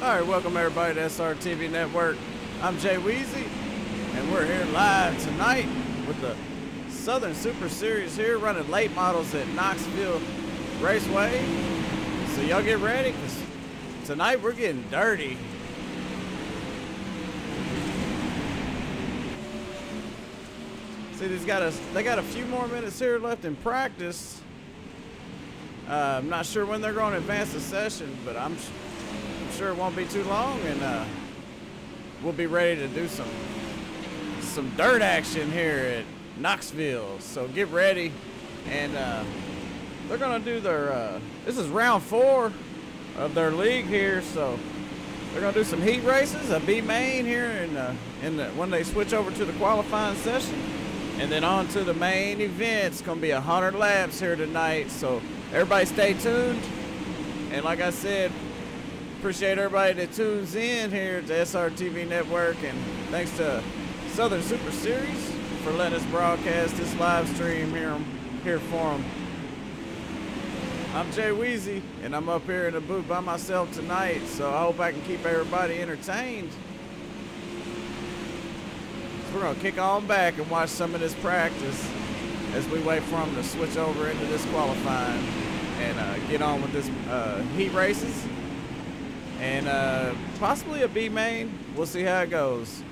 Alright, welcome everybody to SRTV Network. I'm Jay Weezy, and we're here live tonight with the Southern Super Series here, running late models at Knoxville Raceway. So y'all get ready, because tonight we're getting dirty. See, they got a few more minutes here left in practice. I'm not sure when they're going to advance the session, but I'm sure it won't be too long, and we'll be ready to do some dirt action here at Knoxville. So get ready, and they're gonna do their this is round 4 of their league here, so they're gonna do some heat races, a B main here when they switch over to the qualifying session, and then on to the main event. It's gonna be 100 laps here tonight, so everybody stay tuned. And like I said, appreciate everybody that tunes in here to SRTV Network, and thanks to Southern Super Series for letting us broadcast this live stream here for them. I'm Jay Weezy, and I'm up here in the booth by myself tonight, so I hope I can keep everybody entertained. So we're gonna kick on back and watch some of this practice as we wait for them to switch over into this qualifying and get on with this heat races. And possibly a B main. We'll see how it goes.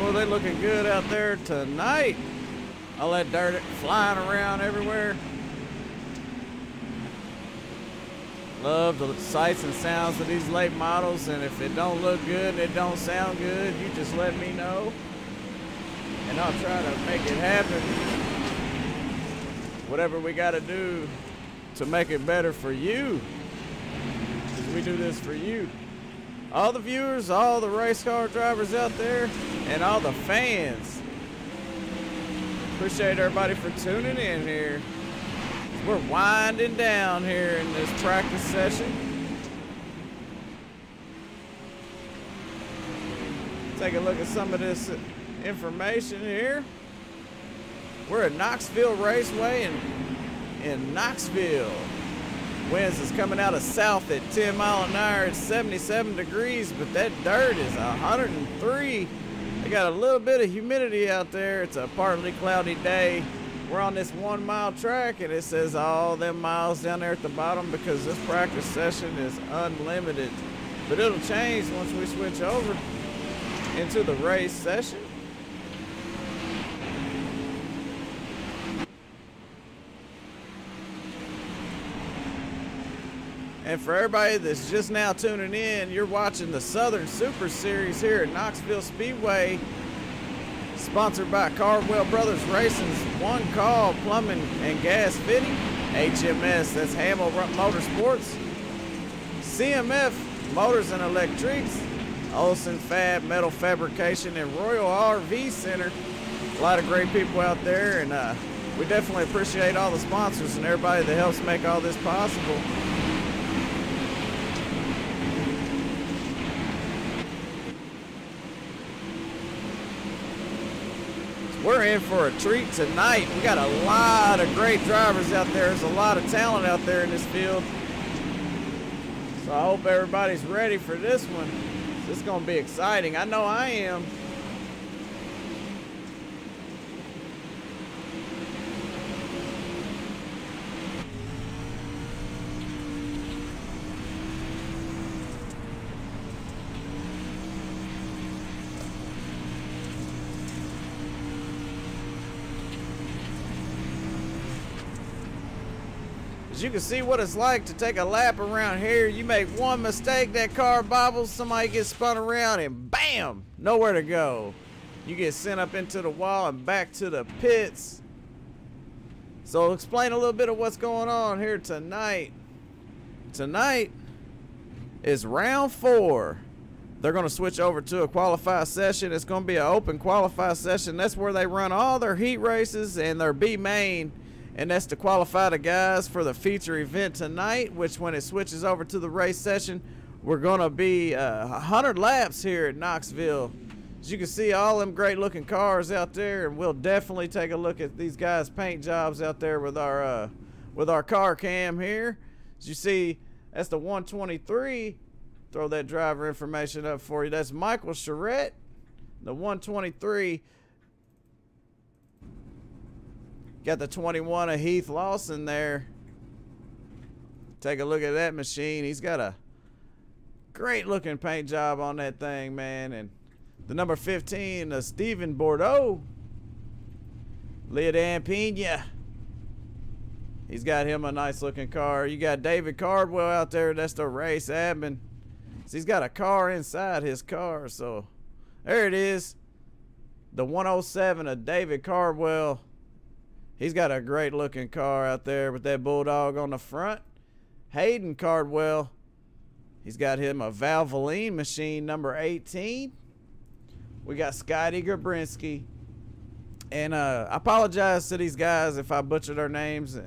Well, they looking good out there tonight. All that dirt flying around everywhere. Love the sights and sounds of these late models, and if it don't look good and it don't sound good, you just let me know, and I'll try to make it happen. Whatever we got to do to make it better for you, because we do this for you. All the viewers, all the race car drivers out there, and all the fans. Appreciate everybody for tuning in here. We're winding down here in this practice session. Take a look at some of this information here. We're at Knoxville Raceway in Knoxville. Winds is coming out of south at 10 miles an hour. It's 77 degrees, but that dirt is 103. They got a little bit of humidity out there. It's a partly cloudy day. We're on this 1 mile track, and it says all them miles down there at the bottom because this practice session is unlimited. But it'll change once we switch over into the race session. And for everybody that's just now tuning in, you're watching the Southern Super Series here at Knoxville Speedway, sponsored by Cardwell Brothers Racing's One Call Plumbing and Gas Fitting, HMS, that's Hamill Motorsports, CMF Motors and Electrics, Olson Fab Metal Fabrication, and Royal RV Center. A lot of great people out there, and we definitely appreciate all the sponsors and everybody that helps make all this possible. We're in for a treat tonight. We got a lot of great drivers out there. There's a lot of talent out there in this field. So I hope everybody's ready for this one. This is going to be exciting. I know I am. You can see what it's like to take a lap around here. You make one mistake, that car bobbles, somebody gets spun around, and bam, nowhere to go. You get sent up into the wall and back to the pits. So I'll explain a little bit of what's going on here tonight. Tonight is round 4. They're going to switch over to a qualify session. It's going to be an open qualify session. That's where they run all their heat races and their B main. And that's to qualify the guys for the feature event tonight, which when it switches over to the race session, we're going to be 100 laps here at Knoxville. As you can see, all them great looking cars out there, and we'll definitely take a look at these guys' paint jobs out there with our car cam here. As you see, that's the 123. Throw that driver information up for you. That's Michael Charette, the 123. Got the 21 of Heath Lawson there. Take a look at that machine. He's got a great looking paint job on that thing, man. And the number 15 of Stephen Bordeaux, Leodan Pena. He's got him a nice looking car. You got David Cardwell out there. That's the race admin. So he's got a car inside his car. So there it is. The 107 of David Cardwell. He's got a great looking car out there with that bulldog on the front. Hayden Cardwell, he's got him a Valvoline machine number 18. We got Scotty Grabrinsky. And I apologize to these guys if I butcher their names.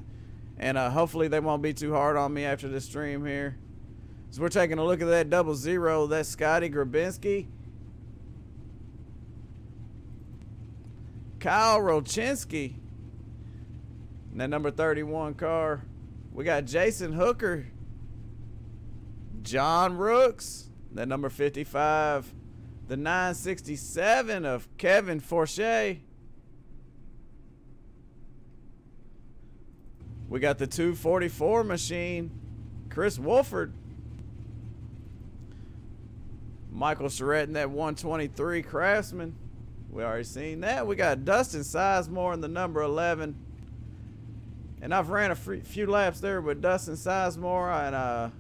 And hopefully they won't be too hard on me after this stream here. So we're taking a look at that 00. That's Scotty Grabrinsky. Kyle Rochinski. And that number 31 car, we got Jason Hooker, John Rooks, that number 55, the 967 of Kevin Forche. We got the 244 machine, Chris Wolford, Michael Charette in that 123 Craftsman. We already seen that. We got Dustin Sizemore in the number 11. And I've ran a few laps there with Dustin Sizemore, and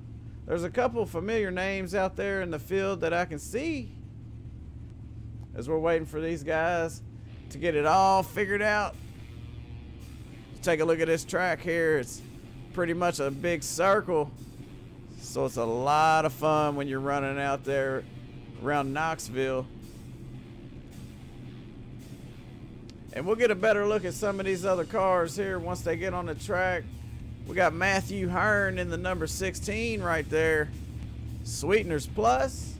There's a couple familiar names out there in the field that I can see as we're waiting for these guys to get it all figured out. Take a look at this track here. It's pretty much a big circle, so it's a lot of fun when you're running out there around Knoxville. And we'll get a better look at some of these other cars here once they get on the track. We got Matthew Hearn in the number 16 right there. Sweeteners Plus.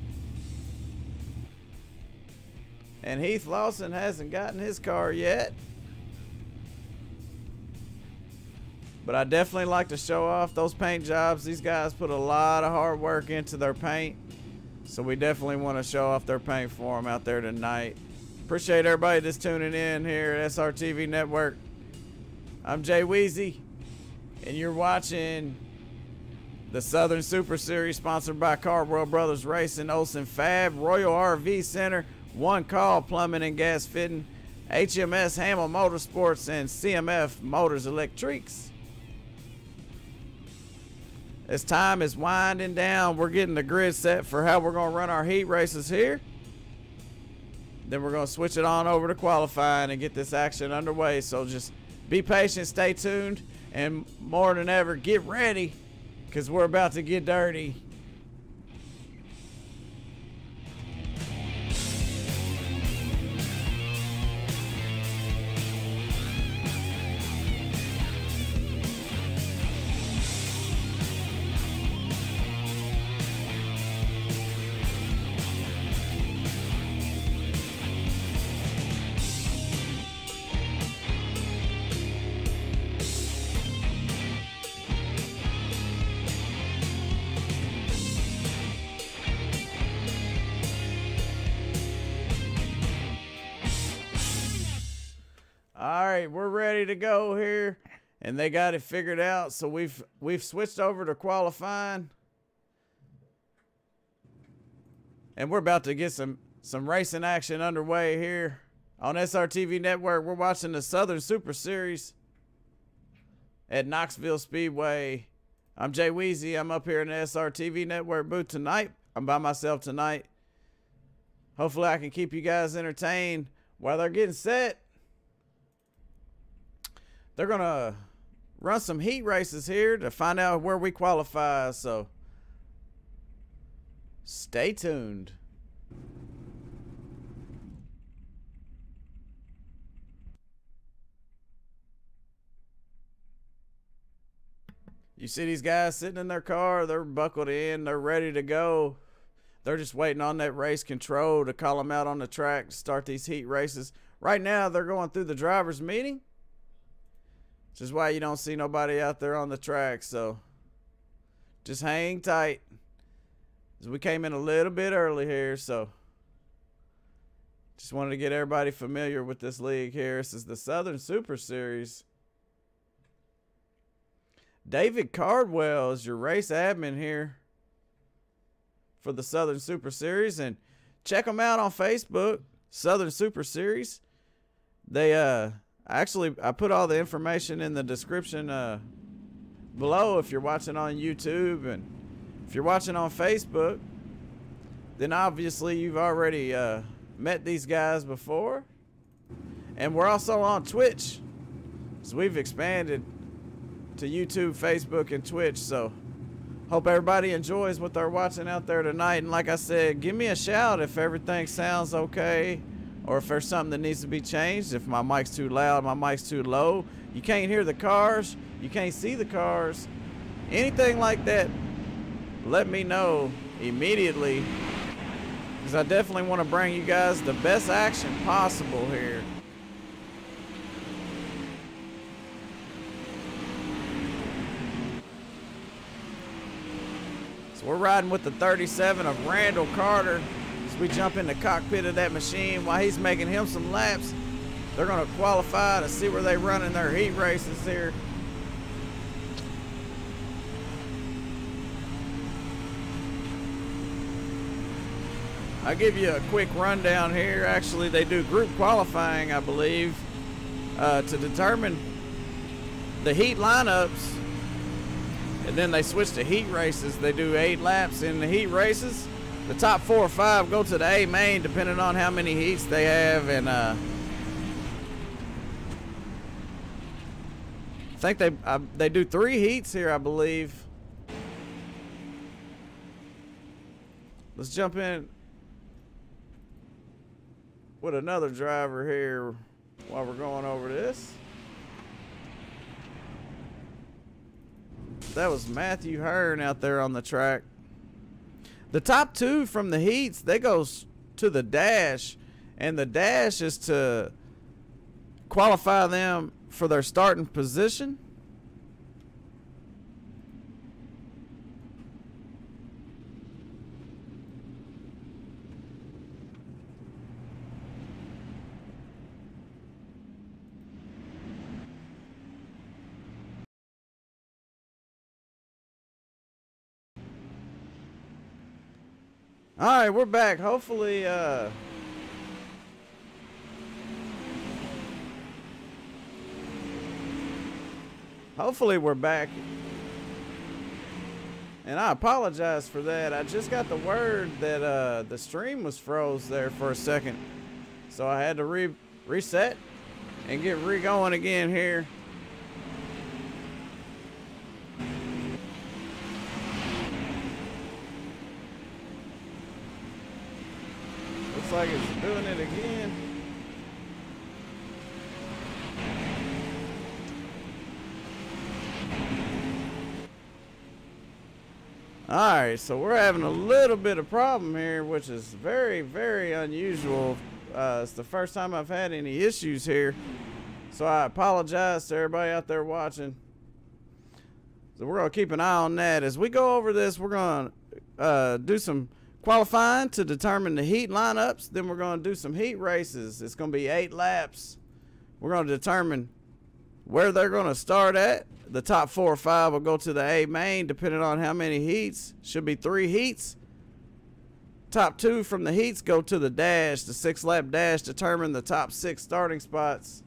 And Heath Lawson hasn't gotten his car yet. But I definitely like to show off those paint jobs. These guys put a lot of hard work into their paint. So we definitely want to show off their paint for them out there tonight. Appreciate everybody that's tuning in here at SRTV Network. I'm Jay Weezy, and you're watching the Southern Super Series sponsored by Cardwell Brothers Racing, Olsen Fab, Royal RV Center, One Call Plumbing and Gas Fitting, HMS Hamill Motorsports, and CMF Motors Electrics. As time is winding down, we're getting the grid set for how we're going to run our heat races here. Then we're going to switch it on over to qualifying and get this action underway. So just be patient, stay tuned, and more than ever, get ready because we're about to get dirty. We're ready to go here, and they got it figured out. So we've switched over to qualifying, and we're about to get some racing action underway here on SRTV Network. We're watching the Southern Super Series at Knoxville Speedway. I'm Jay Weezy. I'm up here in the SRTV Network booth tonight. I'm by myself tonight. Hopefully I can keep you guys entertained while they're getting set. They're going to run some heat races here to find out where we qualify, so stay tuned. You see these guys sitting in their car, they're buckled in, they're ready to go. They're just waiting on that race control to call them out on the track to start these heat races. Right now, they're going through the driver's meeting, which is why you don't see nobody out there on the track. So just hang tight, as we came in a little bit early here. So just wanted to get everybody familiar with this league here. This is the Southern Super Series. David Cardwell is your race admin here for the Southern Super Series, and check them out on Facebook, Southern Super Series. They I put all the information in the description below if you're watching on YouTube, and if you're watching on Facebook, then obviously you've already met these guys before. And we're also on Twitch, so we've expanded to YouTube, Facebook, and Twitch. So hope everybody enjoys what they're watching out there tonight. And like I said, give me a shout if everything sounds okay, or if there's something that needs to be changed. If my mic's too loud, my mic's too low, you can't hear the cars, you can't see the cars, anything like that, let me know immediately, because I definitely want to bring you guys the best action possible here. So we're riding with the 37 of Randall Carter as we jump in the cockpit of that machine while he's making him some laps. They're going to qualify to see where they run in their heat races here. I'll give you a quick rundown here. Actually, they do group qualifying, I believe, to determine the heat lineups And then they switch to heat races. They do 8 laps in the heat races. The top 4 or 5 go to the A main, depending on how many heats they have. And I think they do 3 heats here, I believe. Let's jump in with another driver here while we're going over this. That was Matthew Hearn out there on the track. The top 2 from the heats, they go to the dash, and the dash is to qualify them for their starting position. All right, we're back. Hopefully, we're back. And I apologize for that. I just got the word that the stream was froze there for a second. So I had to reset and get going again here. Looks like it's doing it again. Alright, so we're having a little bit of problem here, which is very, very unusual. It's the first time I've had any issues here. So I apologize to everybody out there watching. So we're going to keep an eye on that. As we go over this, we're going to do some qualifying to determine the heat lineups. Then we're going to do some heat races. It's going to be 8 laps. We're going to determine where they're going to start at. The top 4 or 5 will go to the A main, depending on how many heats. Should be 3 heats. Top 2 from the heats go to the dash. The 6-lap dash determine the top 6 starting spots.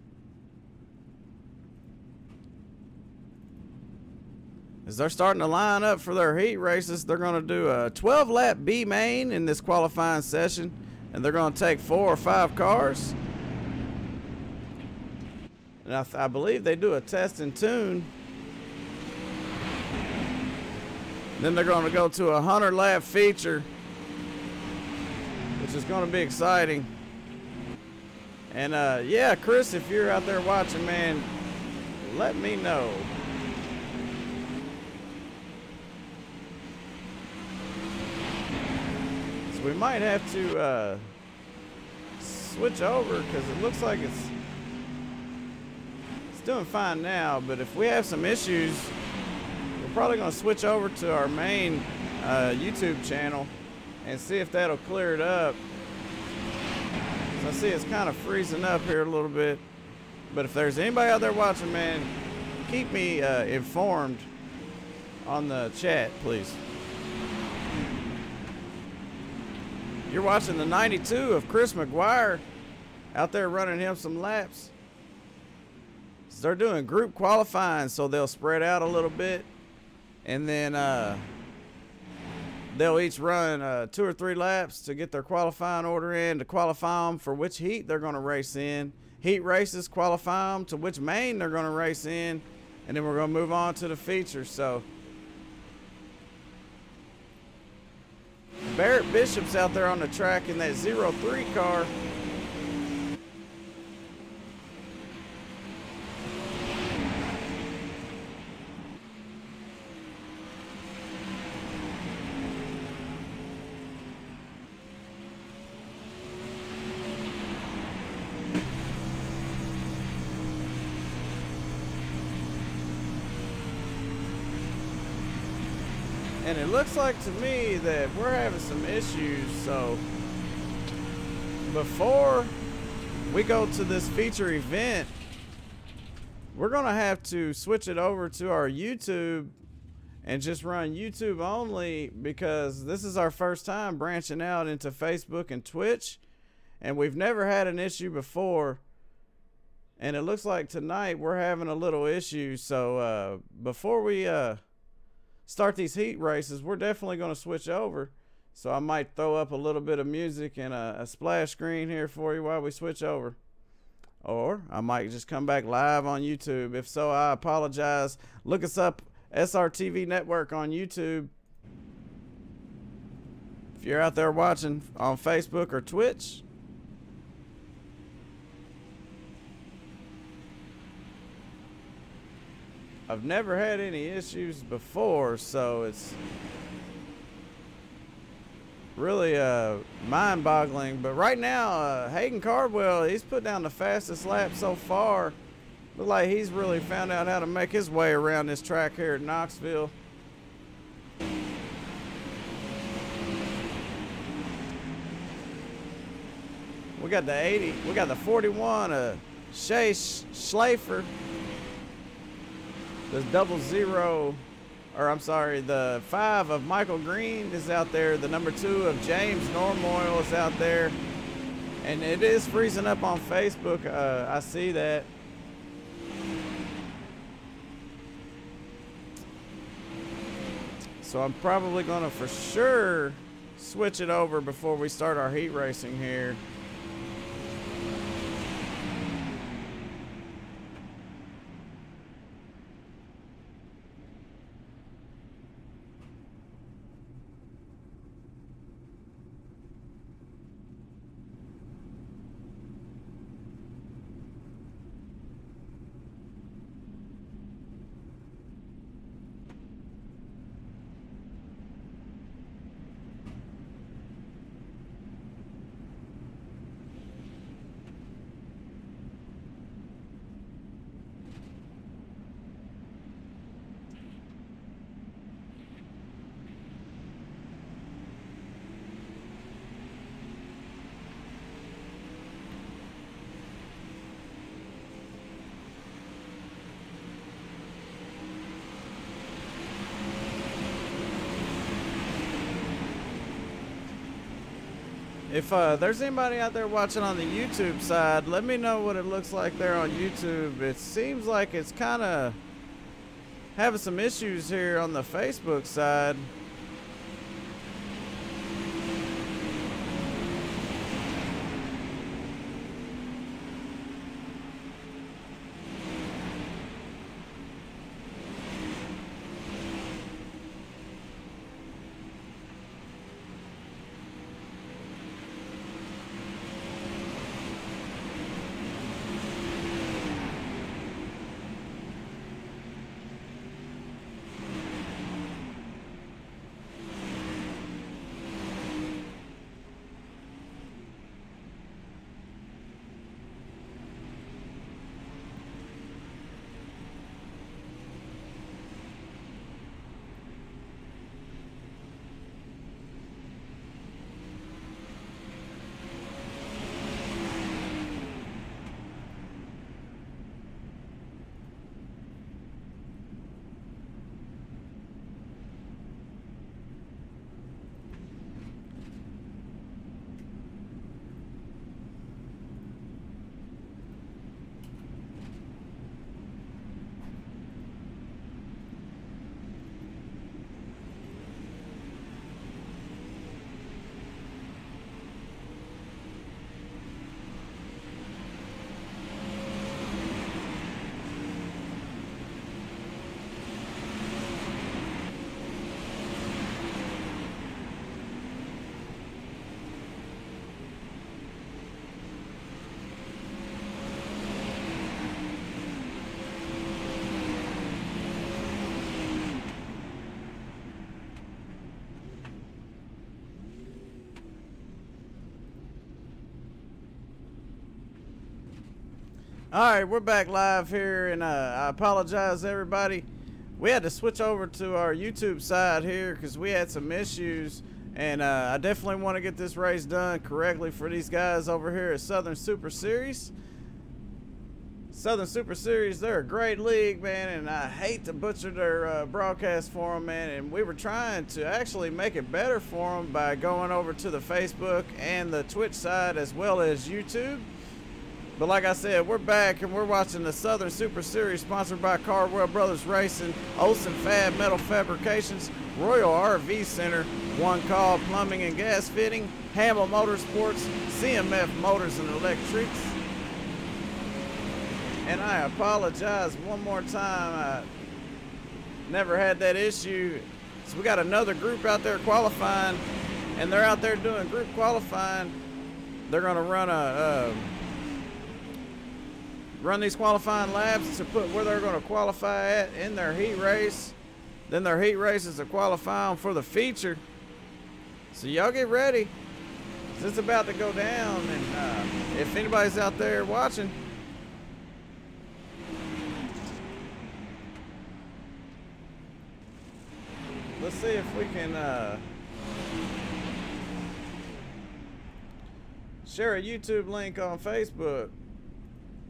As they're starting to line up for their heat races, they're going to do a 12-lap B main in this qualifying session, and they're going to take 4 or 5 cars. And I believe they do a test and tune. Then they're going to go to a 100-lap feature, which is going to be exciting. And yeah, Chris, if you're out there watching, man, let me know. We might have to switch over because it looks like it's doing fine now, but if we have some issues, we're probably going to switch over to our main YouTube channel and see if that'll clear it up. So I see it's kind of freezing up here a little bit, but if there's anybody out there watching, man, keep me informed on the chat, please. You're watching the 92 of Chris McGuire out there running him some laps. They're doing group qualifying, so they'll spread out a little bit, and then they'll each run 2 or 3 laps to get their qualifying order in, to qualify them for which heat they're going to race in. Heat races qualify them to which main they're going to race in, and then we're going to move on to the features. So Barrett Bishop's out there on the track in that 03 car. And it looks like to me that we're having some issues, so before we go to this feature event, we're gonna have to switch it over to our YouTube and just run YouTube only, because this is our first time branching out into Facebook and Twitch, and we've never had an issue before. And it looks like tonight we're having a little issue, so before we start these heat races, we're definitely going to switch over. So I might throw up a little bit of music and a splash screen here for you while we switch over. Or I might just come back live on YouTube. If so, I apologize. Look us up, SRTV Network on YouTube. If you're out there watching on Facebook or Twitch. I've never had any issues before, so it's really mind-boggling. But right now, Hayden Cardwell, he's put down the fastest lap so far. Look like he's really found out how to make his way around this track here at Knoxville. We got the 80, we got the 41, Shay Schlafer. The 00, or I'm sorry, the 5 of Michael Green is out there. The number 2 of James Normoyle is out there. And it is freezing up on Facebook. I see that. So I'm probably going to for sure switch it over before we start our heat racing here. If there's anybody out there watching on the YouTube side, let me know what it looks like there on YouTube. It seems like it's kind of having some issues here on the Facebook side. All right, we're back live here, and I apologize, everybody. We had to switch over to our YouTube side here because we had some issues, and I definitely want to get this race done correctly for these guys over here at Southern Super Series. Southern Super Series, they're a great league, man, and I hate to butcher their broadcast for them, man, and we were trying to actually make it better for them by going over to the Facebook and the Twitch side as well as YouTube. But like I said, we're back and we're watching the Southern Super Series sponsored by Cardwell Brothers Racing, Olsen Fab Metal Fabrications, Royal RV Center, One Call Plumbing and Gas Fitting, Hamill Motorsports, CMF Motors and Electrics. And I apologize one more time. I never had that issue. So we got another group out there qualifying, and they're out there doing group qualifying. They're going to run these qualifying laps to put where they're going to qualify at in their heat race. Then their heat race is to qualify them for the feature. So y'all get ready. It's about to go down, and if anybody's out there watching, let's see if we can share a YouTube link on Facebook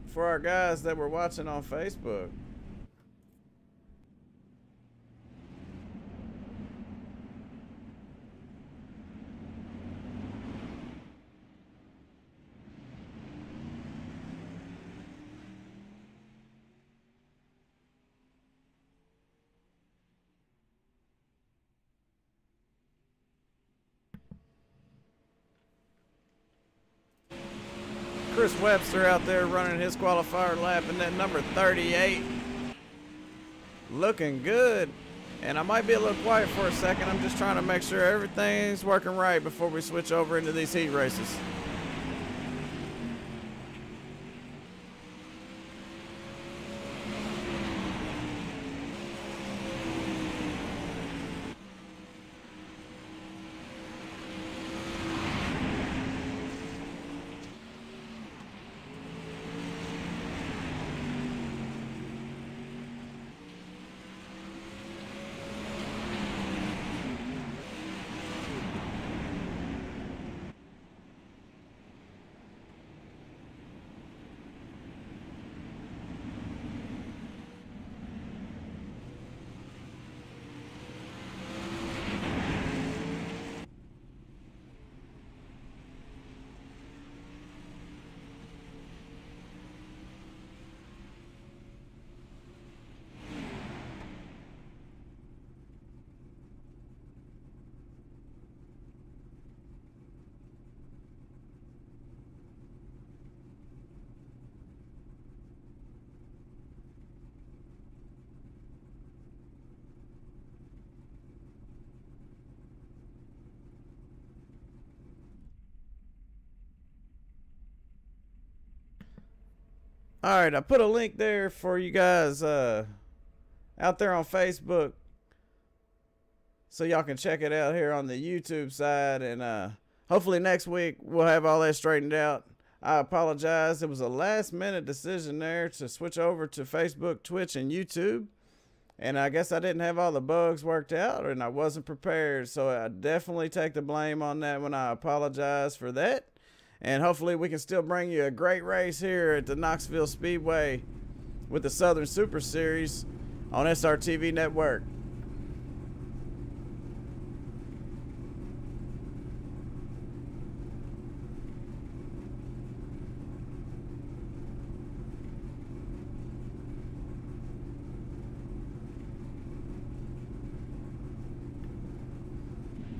for our guys that were watching on Facebook. Chris Webster out there running his qualifier lap in that number 38. Looking good. And I might be a little quiet for a second. I'm just trying to make sure everything's working right before we switch over into these heat races. All right, I put a link there for you guys out there on Facebook, so y'all can check it out here on the YouTube side, and hopefully next week we'll have all that straightened out. I apologize. It was a last-minute decision there to switch over to Facebook, Twitch, and YouTube, and I guess I didn't have all the bugs worked out, and I wasn't prepared, so I definitely take the blame on that one. I apologize for that. And hopefully we can still bring you a great race here at the Knoxville Speedway with the Southern Super Series on SRTV Network.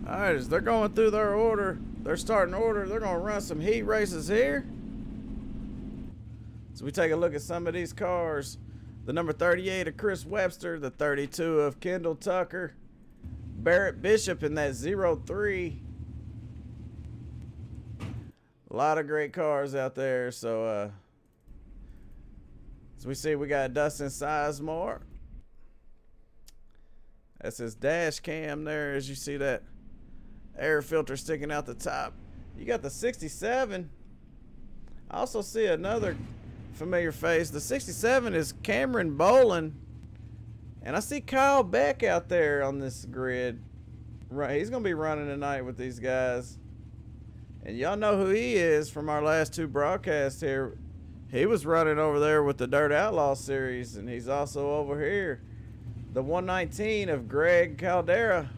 All right, as they're going through their order, their starting order, they're going to run some heat races here. So we take a look at some of these cars. The number 38 of Chris Webster, the 32 of Kendall Tucker, Barrett Bishop in that 03. A lot of great cars out there. So as we see, we got Dustin Sizemore. That's his dash cam there, as you see that air filter sticking out the top. You got the 67. I also see another familiar face. The 67 is Cameron Bolin, and I see Kyle Beck out there on this grid. Right, he's gonna be running tonight with these guys, and y'all know who he is from our last two broadcasts here. He was running over there with the Dirt Outlaw series, and he's also over here. The 119 of Greg Caldera,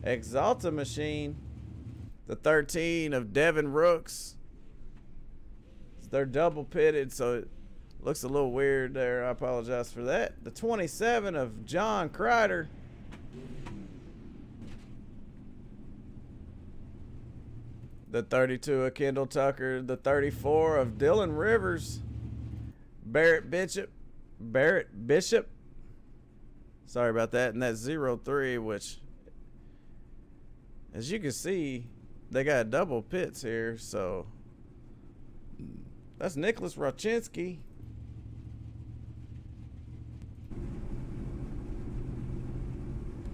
Exalta Machine. The 13 of Devin Rooks. They're double pitted, so it looks a little weird there. I apologize for that. The 27 of John Kreider. The 32 of Kendall Tucker. The 34 of Dylan Rivers. Barrett Bishop. Sorry about that. And that's 03, which, as you can see, they got double pits here. So that's Nicholas Rochinski.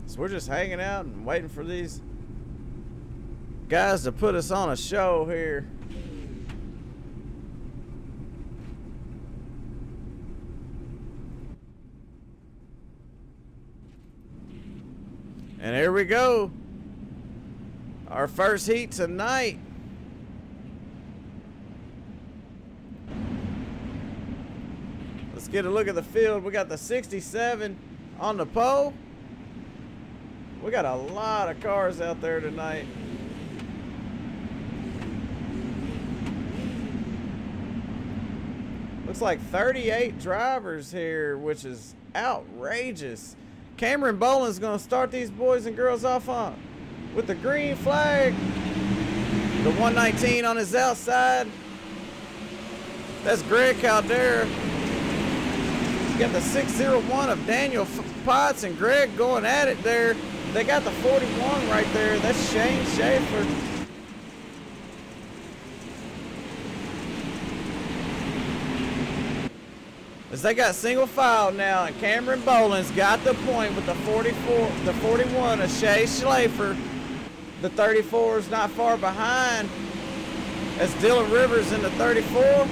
So we're just hanging out and waiting for these guys to put us on a show here. And here we go. Our first heat tonight. Let's get a look at the field. We got the 67 on the pole. We got a lot of cars out there tonight. Looks like 38 drivers here, which is outrageous. Cameron Boland's going to start these boys and girls off on with the green flag. The 119 on his outside. That's Greg Caldera. You got the 601 of Daniel Potts and Greg going at it there. They got the 41 right there. That's Shane Schaefer. As they got single file now, and Cameron Boland's got the point with the 41 of Shay Schlafer. The 34 is not far behind. That's Dylan Rivers in the 34.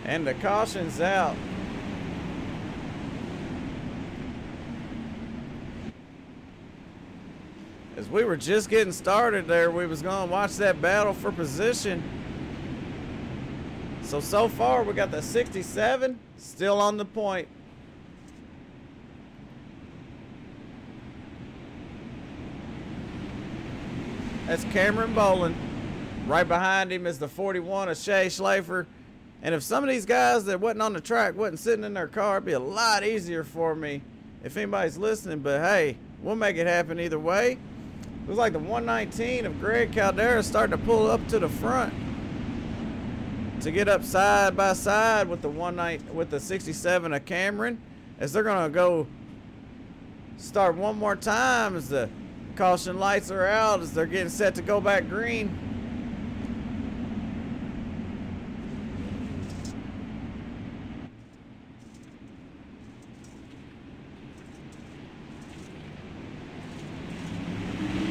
And the caution's out. As we were just getting started there, we was going to watch that battle for position. So far we got the 67 still on the point. That's Cameron Boland. Right behind him is the 41 of Shay Schlafer. And if some of these guys that wasn't on the track wasn't sitting in their car, it'd be a lot easier for me if anybody's listening. But hey, we'll make it happen either way. Looks like the 119 of Greg Caldera is starting to pull up to the front to get up side by side with the 67 of Cameron, as they're gonna go start one more time as the caution lights are out as they're getting set to go back green.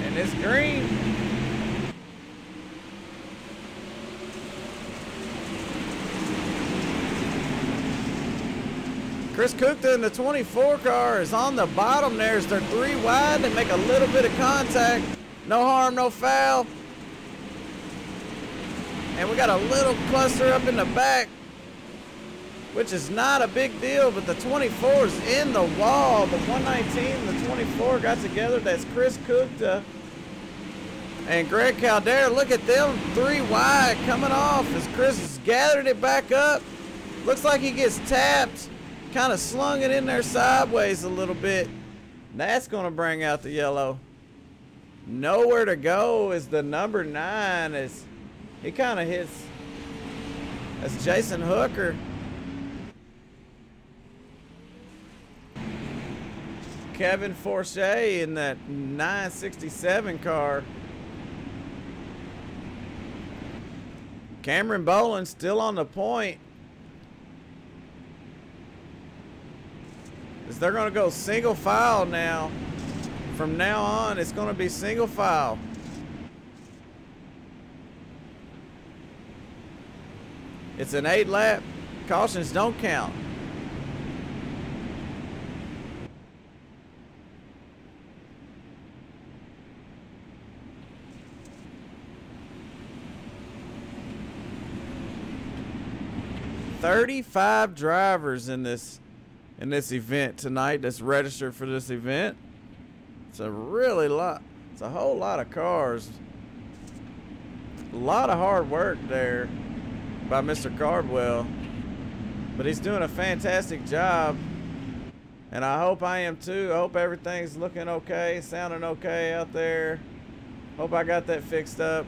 And it's green. Chris Kukta in the 24 car is on the bottom there as they're 3 wide. They make a little bit of contact. No harm, no foul. And we got a little cluster up in the back, which is not a big deal, but the 24 is in the wall. The 119 and the 24 got together. That's Chris Kukta and Greg Caldera. Look at them, 3 wide coming off as Chris has gathered it back up. Looks like he gets tapped. Kind of slung it in there sideways a little bit. That's going to bring out the yellow. Nowhere to go is the number 9. As he kind of hits. That's Jason Hooker. Kevin Forche in that 967 car. Cameron Boland still on the point. They're going to go single file now. From now on, it's going to be single file. It's an 8-lap. Cautions don't count. $35 drivers in this event tonight that's registered for this event. It's a really lot. It's a whole lot of cars. A lot of hard work there by Mr. Cardwell. But he's doing a fantastic job. And I hope I am too. I hope everything's looking okay, sounding okay out there. Hope I got that fixed up.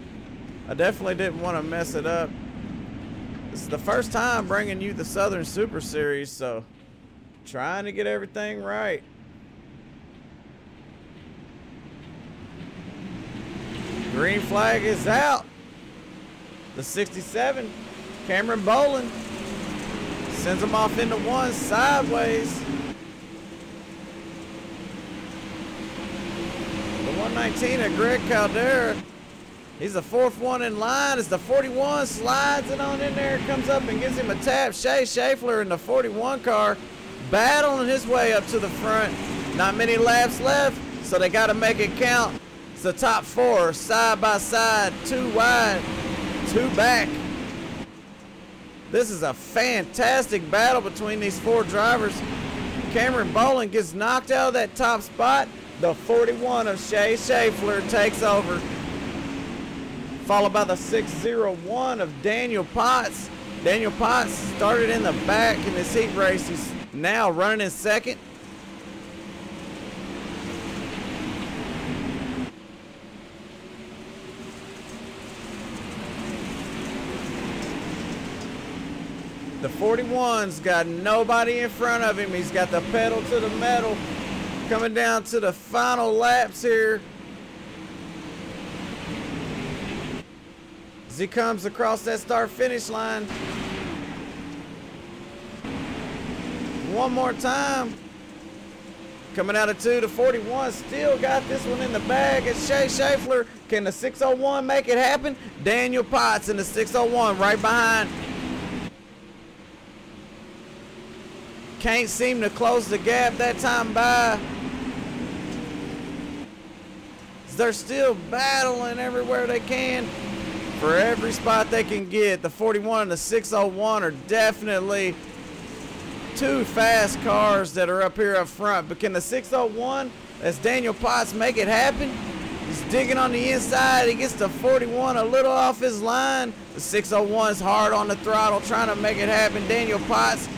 I definitely didn't want to mess it up. This is the first time bringing you the Southern Super Series, so trying to get everything right. Green flag is out. The 67, Cameron Bolin, sends him off into one sideways. The 119 of Greg Caldera. He's the fourth one in line as the 41 slides it on in there, comes up and gives him a tap. Shay Schaeffler in the 41 car battling his way up to the front. Not many laps left, so they got to make it count. It's the top four side by side, 2 wide, 2 back. This is a fantastic battle between these 4 drivers. Cameron Bolin gets knocked out of that top spot. The 41 of Shay Schaeffler takes over, followed by the 601 of Daniel Potts. Daniel Potts started in the back in this heat race. He's now running in second. The 41's got nobody in front of him. He's got the pedal to the metal. Coming down to the final laps here. As he comes across that start-finish line. One more time. Coming out of 2, the 41 still got this one in the bag. It's Shay Schaeffler. Can the 601 make it happen? Daniel Potts in the 601 right behind. Can't seem to close the gap that time by. They're still battling everywhere they can for every spot they can get. The 41 and the 601 are definitely 2 fast cars that are up here up front. But can the 601, as Daniel Potts, make it happen? He's digging on the inside. He gets the 41 a little off his line. The 601's hard on the throttle trying to make it happen. Daniel Potts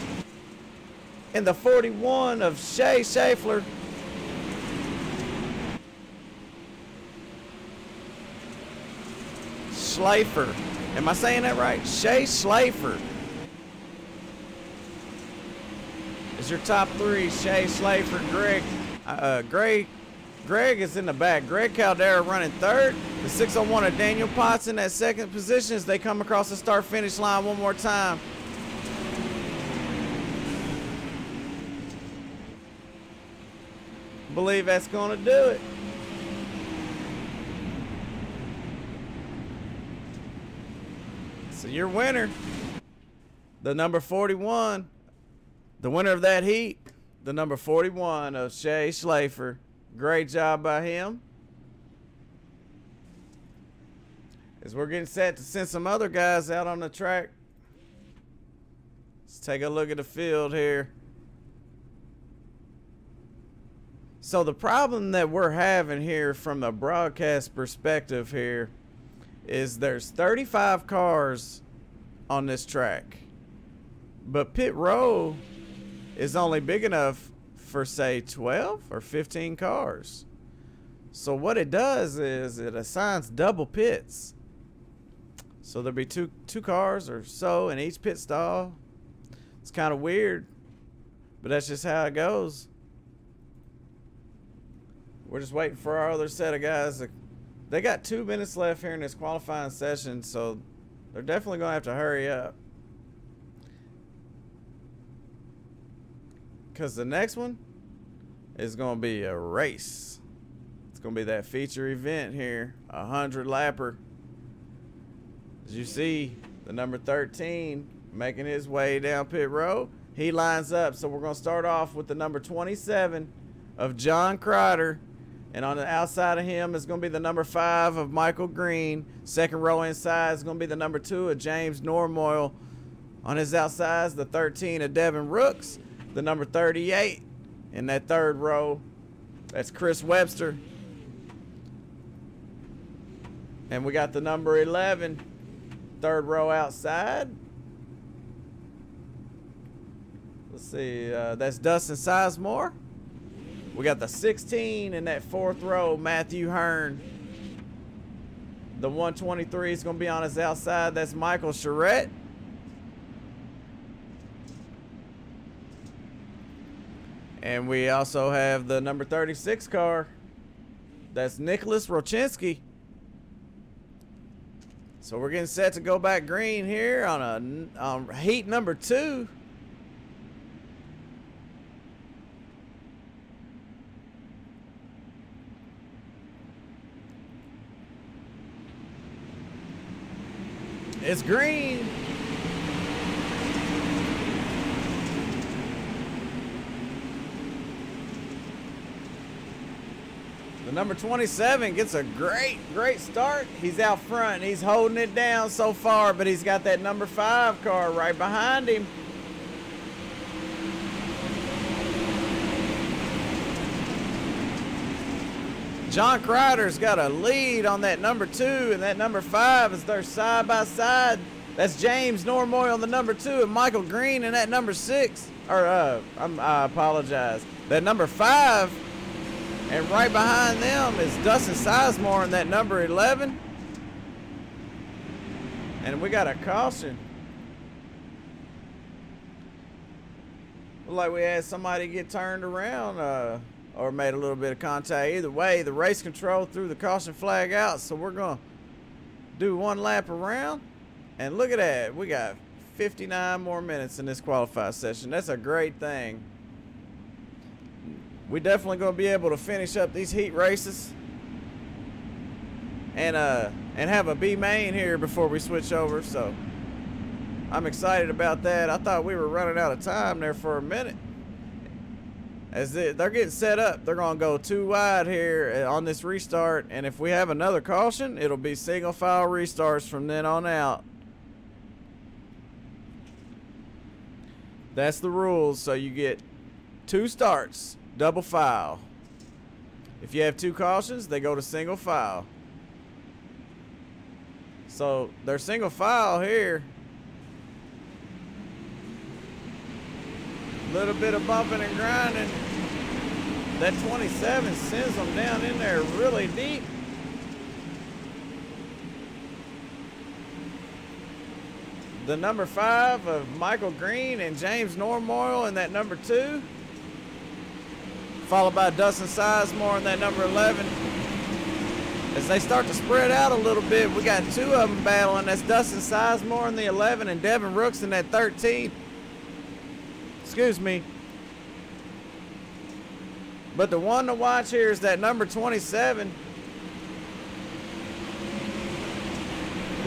and the 41 of Shay Schaeffler. Schleifer. Am I saying that right? Shay Schleifer is your top 3. Shay Schleifer, Greg is in the back. Greg Caldera running 3rd. The 601 of Daniel Potts in that 2nd position as they come across the start-finish line one more time. Believe that's going to do it. So your winner, the number 41, the winner of that heat, the number 41 of Shay Schleifer. Great job by him. As we're getting set to send some other guys out on the track, let's take a look at the field here. So the problem that we're having here from the broadcast perspective here is there's 35 cars on this track, but pit row is only big enough for say 12 or 15 cars. So what it does is it assigns double pits. So there'll be two cars or so in each pit stall. It's kind of weird, but that's just how it goes. We're just waiting for our other set of guys. They got 2 minutes left here in this qualifying session, so they're definitely going to have to hurry up. Because the next one is going to be a race. It's going to be that feature event here, a 100-lapper. As you see, the number 13 making his way down pit row. He lines up, so we're going to start off with the number 27 of John Crider. And on the outside of him is going to be the number 5 of Michael Green. Second row inside is going to be the number 2 of James Normoyle. On his outside is the 13 of Devin Rooks. The number 38 in that 3rd row That's Chris Webster. And we got the number 11, third row outside. Let's see, that's Dustin Sizemore. We got the 16 in that fourth row, Matthew Hearn. The 123 is going to be on his outside. That's Michael Charette. And we also have the number 36 car. That's Nicholas Rochinski. So we're getting set to go back green here on heat number 2. It's green. The number 27 gets a great start. He's out front. He's holding it down so far, but he's got that number 5 car right behind him. John Kreider's got a lead on that number 2, and that number 5 is there side by side. That's James Normoy on the number 2 and Michael Green in that number 6. Or, I apologize. That number 5. And right behind them is Dustin Sizemore in that number 11. And we got a caution. Looked like we had somebody get turned around or made a little bit of contact. Either way, the race control threw the caution flag out. So we're going to do one lap around. And look at that. We got 59 more minutes in this qualified session. That's a great thing. We definitely going to be able to finish up these heat races and have a B main here before we switch over. So I'm excited about that. I thought we were running out of time there for a minute. As they're getting set up, they're going to go 2 wide here on this restart. And if we have another caution, it'll be single file restarts from then on out. That's the rules. So you get 2 starts. Double file. If you have 2 cautions, they go to single file. So their single file here. Little bit of bumping and grinding. That 27 sends them down in there really deep. The number 5 of Michael Green and James Normoyle in that number 2. Followed by Dustin Sizemore in that number 11. As they start to spread out a little bit, we got 2 of them battling. That's Dustin Sizemore in the 11 and Devin Rooks in that 13. Excuse me. But the one to watch here is that number 27.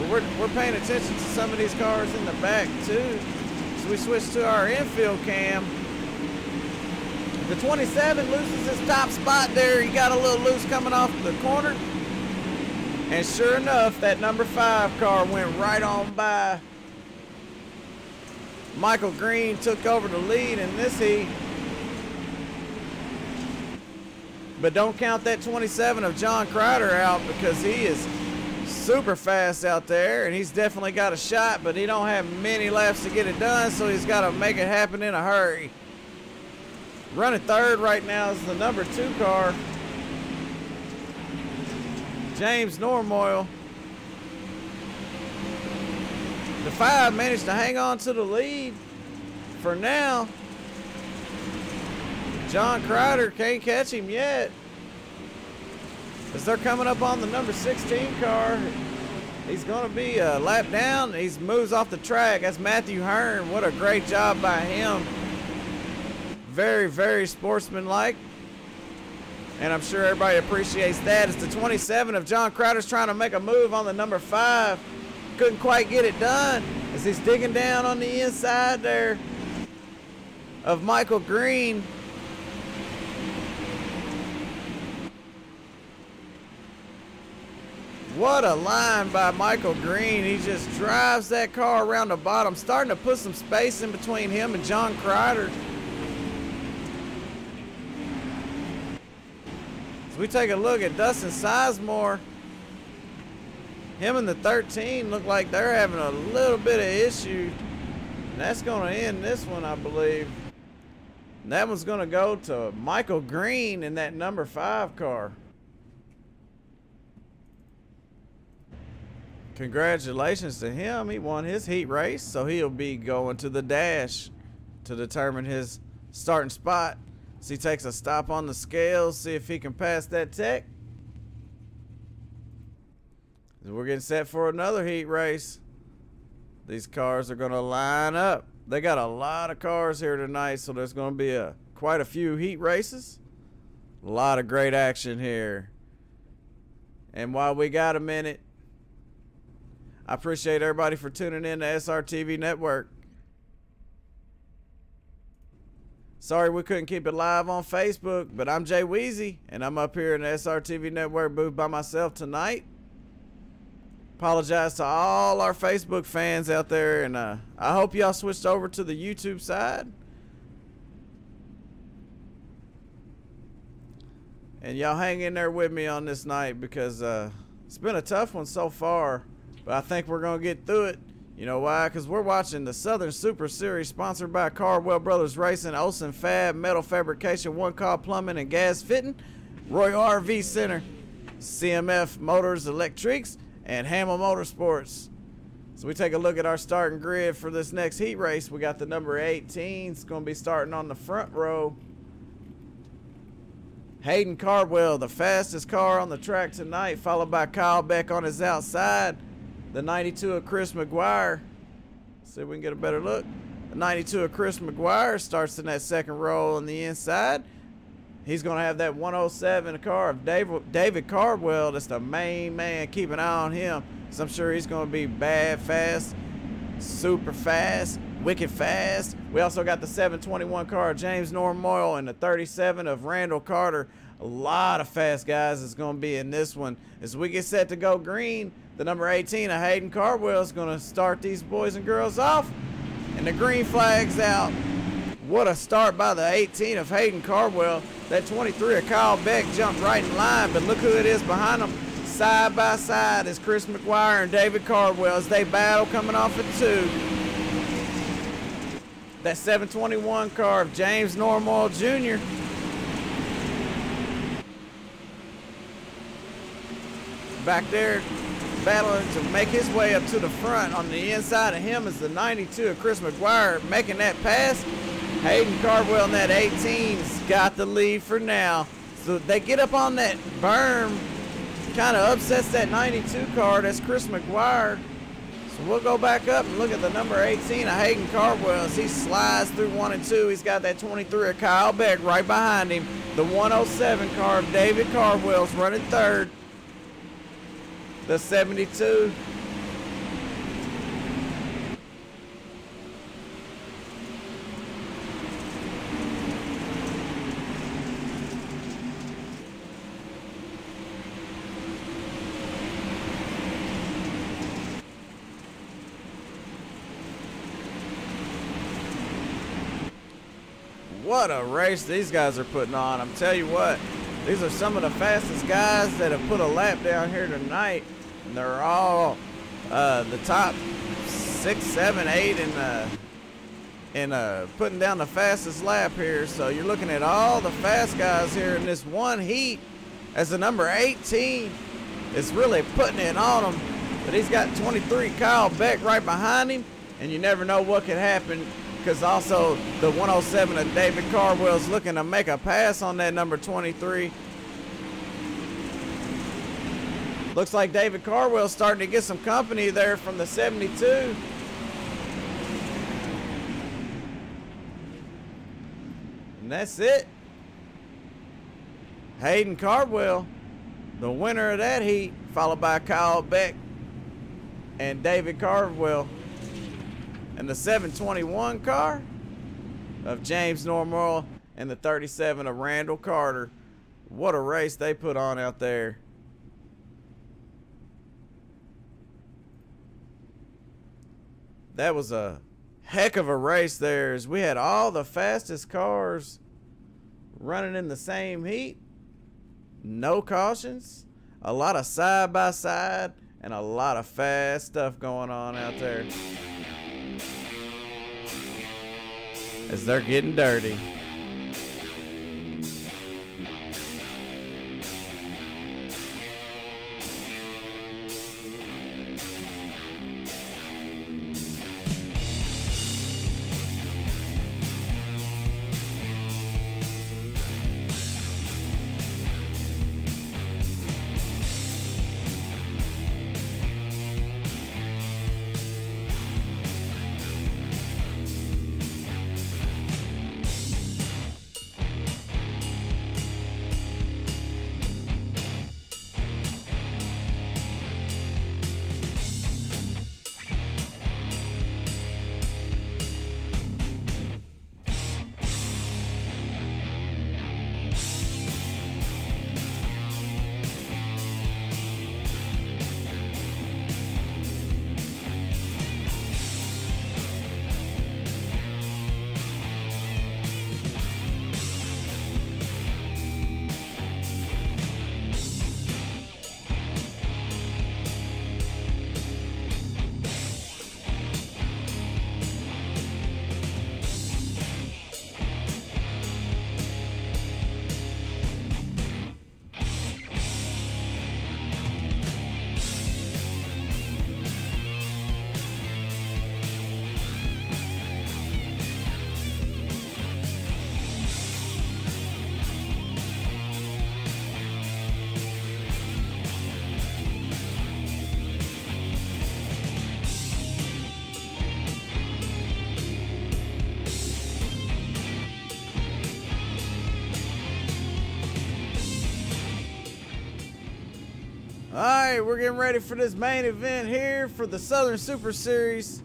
We're paying attention to some of these cars in the back too. So we switch to our infield cam. The 27 loses his top spot there. He got a little loose coming off the corner. And sure enough, that number 5 car went right on by. Michael Green took over the lead in this heat. But don't count that 27 of John Kreider out because he is super fast out there. And he's definitely got a shot, but he don't have many laps to get it done. So he's got to make it happen in a hurry. Running third right now is the number 2 car, James Normoyle. The 5 managed to hang on to the lead for now. John Kreider can't catch him yet. As they're coming up on the number 16 car, he's going to be a lap down. He moves off the track. That's Matthew Hearn. What a great job by him. Very, very sportsmanlike. And I'm sure everybody appreciates that. It's the 27 of John Kreider's trying to make a move on the number 5. Couldn't quite get it done as he's digging down on the inside there of Michael Green. What a line by Michael Green. He just drives that car around the bottom, starting to put some space in between him and John Kreider. we take a look at Dustin Sizemore, him and the 13 look like they're having a little bit of issue. And that's going to end this one, I believe. And that one's going to go to Michael Green in that number 5 car. Congratulations to him. He won his heat race, so he'll be going to the dash to determine his starting spot. So he takes a stop on the scales, see if he can pass that tech. We're getting set for another heat race. These cars are going to line up. They got a lot of cars here tonight, so there's going to be quite a few heat races. A lot of great action here. And while we got a minute, I appreciate everybody for tuning in to SRTV Network. Sorry we couldn't keep it live on Facebook, but I'm Jay Weezy, and I'm up here in the SRTV Network booth by myself tonight. Apologize to all our Facebook fans out there, and I hope y'all switched over to the YouTube side. And y'all hang in there with me on this night, because it's been a tough one so far, but I think we're going to get through it. You know why? Because we're watching the Southern Super Series sponsored by Cardwell Brothers Racing, Olsen Fab, Metal Fabrication, One Call Plumbing and Gas Fitting, Royal RV Center, CMF Motors Electrics, and Hamill Motorsports. So we take a look at our starting grid for this next heat race. We got the number 18. It's going to be starting on the front row. Hayden Cardwell, the fastest car on the track tonight, followed by Kyle Beck on his outside. The 92 of Chris McGuire. See if we can get a better look. The 92 of Chris McGuire starts in that second row on the inside. He's going to have that 107 car of David Cardwell. That's the main man. Keep an eye on him. So I'm sure he's going to be bad fast, super fast, wicked fast. We also got the 721 car of James Mohr and the 37 of Randall Carter. A lot of fast guys is going to be in this one. As we get set to go green, the number 18 of Hayden Cardwell is going to start these boys and girls off. And the green flag's out. What a start by the 18 of Hayden Cardwell. That 23 of Kyle Beck jumped right in line, but look who it is behind them. Side by side is Chris McGuire and David Cardwell as they battle coming off at 2. That 721 car of James Mohr Jr. Back there battling to make his way up to the front. On the inside of him is the 92 of Chris McGuire making that pass. Hayden Cardwell in that 18's got the lead for now. So they get up on that berm, kind of upsets that 92 car. That's Chris McGuire. So we'll go back up and look at the number 18 of Hayden Cardwell as he slides through 1 and 2. He's got that 23 of Kyle Beck right behind him. The 107 car of David Cardwell's running third. The 72. What a race these guys are putting on. I'm telling you what, these are some of the fastest guys that have put a lap down here tonight. And they're all the top 6, 7, 8 in putting down the fastest lap here. So you're looking at all the fast guys here in this one heat as the number 18 is really putting it on him. But he's got 23 Kyle Beck right behind him, and you never know what could happen, because also the 107 of David Cardwell is looking to make a pass on that number 23. Looks like David Cardwell's starting to get some company there from the 72. And that's it. Hayden Cardwell, the winner of that heat, followed by Kyle Beck and David Cardwell. And the 721 car of James Mohr and the 37 of Randall Carter. What a race they put on out there. That was a heck of a race there, as we had all the fastest cars running in the same heat. no cautions, a lot of side by side, and a lot of fast stuff going on out there as they're getting dirty. Alright, we're getting ready for this main event here for the Southern Super Series.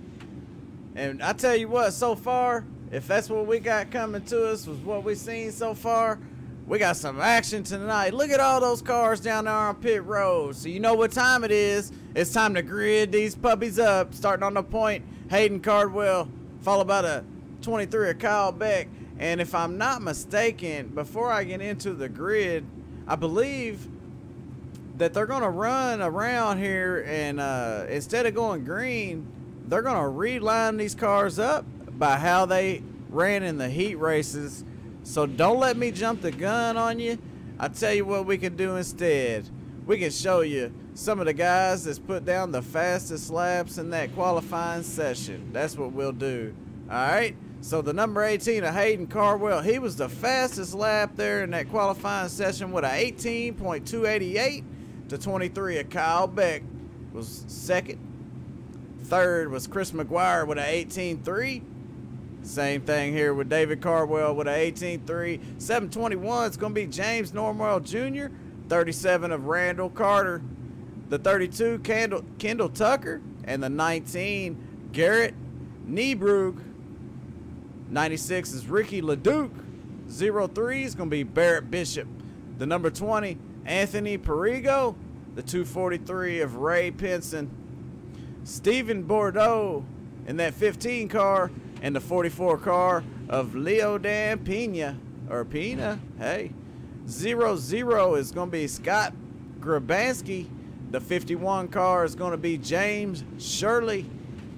And I tell you what, so far, if that's what we got coming to us, was what we've seen so far, we got some action tonight. Look at all those cars down there on pit road. So you know what time it is. It's time to grid these puppies up. Starting on the point, Hayden Cardwell, followed by the 23 of Kyle Beck. And if I'm not mistaken, before I get into the grid, I believe that they're going to run around here and instead of going green, they're going to reline these cars up by how they ran in the heat races. So don't let me jump the gun on you. I'll tell you what we can do instead. We can show you some of the guys that's put down the fastest laps in that qualifying session. That's what we'll do. Alright, so the number 18 of Hayden Cardwell, he was the fastest lap there in that qualifying session with a 18.288. To 23 of Kyle Beck was second. Third was Chris McGuire with a 18.3. Same thing here with David Cardwell with a 18.3. 721 is going to be James Norwell Jr. 37 of Randall Carter. The 32 Kendall Tucker. And the 19 Garrett Niebrug. 96 is Ricky LeDuc. 03 is going to be Barrett Bishop. The number 20 Anthony Perigo, the 243 of Ray Pinson, Stephen Bordeaux in that 15 car, and the 44 car of Leo Dan Pena, or Pena, hey. 00 is going to be Scott Grabanski. The 51 car is going to be James Shirley.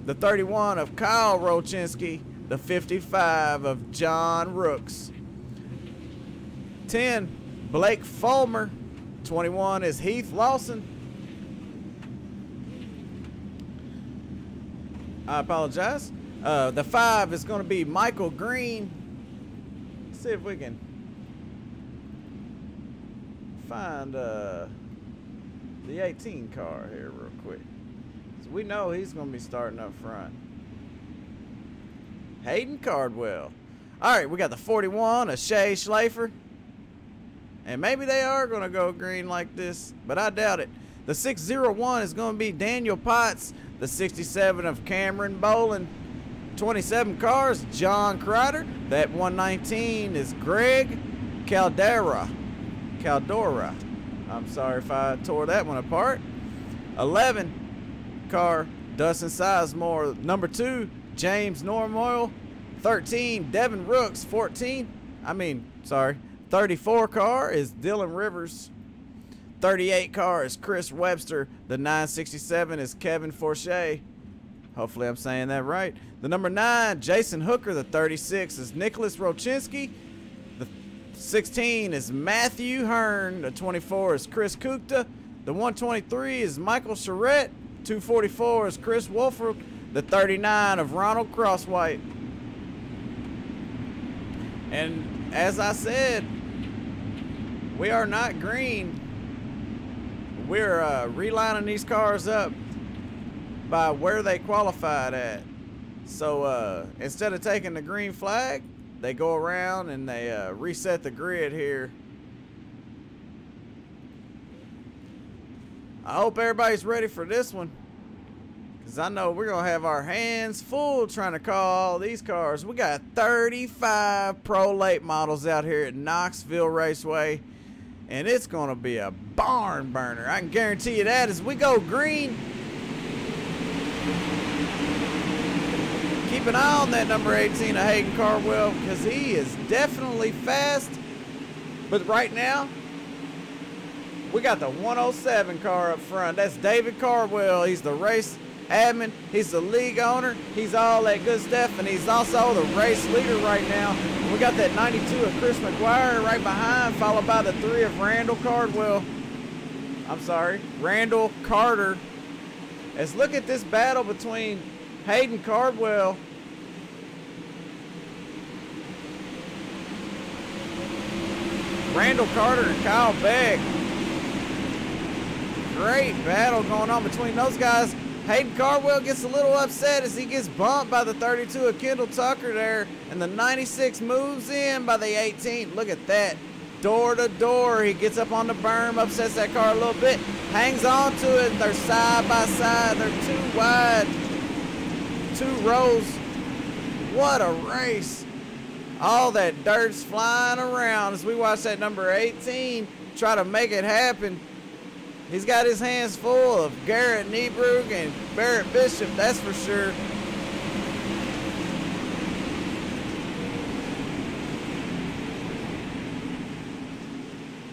The 31 of Kyle Rochinski. The 55 of John Rooks. 10, Blake Fulmer. 21 is Heath Lawson. I apologize. The 5 is going to be Michael Green. Let's see if we can find the 18 car here real quick. So we know he's going to be starting up front. Hayden Cardwell. All right, we got the 41 of Shay Schlafer. And maybe they are going to go green like this, but I doubt it. The 601 is going to be Daniel Potts. The 67 of Cameron Bolin. 27 cars, John Crider. That 119 is Greg Caldera. I'm sorry if I tore that one apart. 11 car, Dustin Sizemore. Number 2, James Normoyle. 13, Devin Rooks. 34 car is Dylan Rivers. 38 car is Chris Webster. The 967 is Kevin Forche. Hopefully I'm saying that right. The number 9, Jason Hooker. The 36 is Nicholas Rochinski. The 16 is Matthew Hearn. The 24 is Chris Kukta. The 123 is Michael Charette. 244 is Chris Wolford. The 39 of Ronald Crosswhite. And as I said, we are not green. We're relining these cars up by where they qualified at. So instead of taking the green flag, they go around and they reset the grid here. I hope everybody's ready for this one, because I know we're going to have our hands full trying to call all these cars. We got 35 Pro Late models out here at Knoxville Raceway, and it's going to be a barn burner. I can guarantee you that. As we go green, keep an eye on that number 18 of Hayden Cardwell, because he is definitely fast. But right now, we got the 107 car up front. That's David Cardwell. He's the race admin. He's the league owner. He's all that good stuff, and he's also the race leader right now. We got that 92 of Chris McGuire right behind, followed by the 3 of Randall Carter. Let's look at this battle between Hayden Cardwell Randall Carter and Kyle Beck. Great battle going on between those guys. Hayden Cardwell gets a little upset as he gets bumped by the 32 of Kendall Tucker there, and the 96 moves in by the 18. Look at that. Door to door. He gets up on the berm, upsets that car a little bit, hangs on to it. They're side by side. They're too wide. 2 rows. What a race. All that dirt's flying around as we watch that number 18 try to make it happen. He's got his hands full of Garrett Niebrug and Barrett Bishop, that's for sure.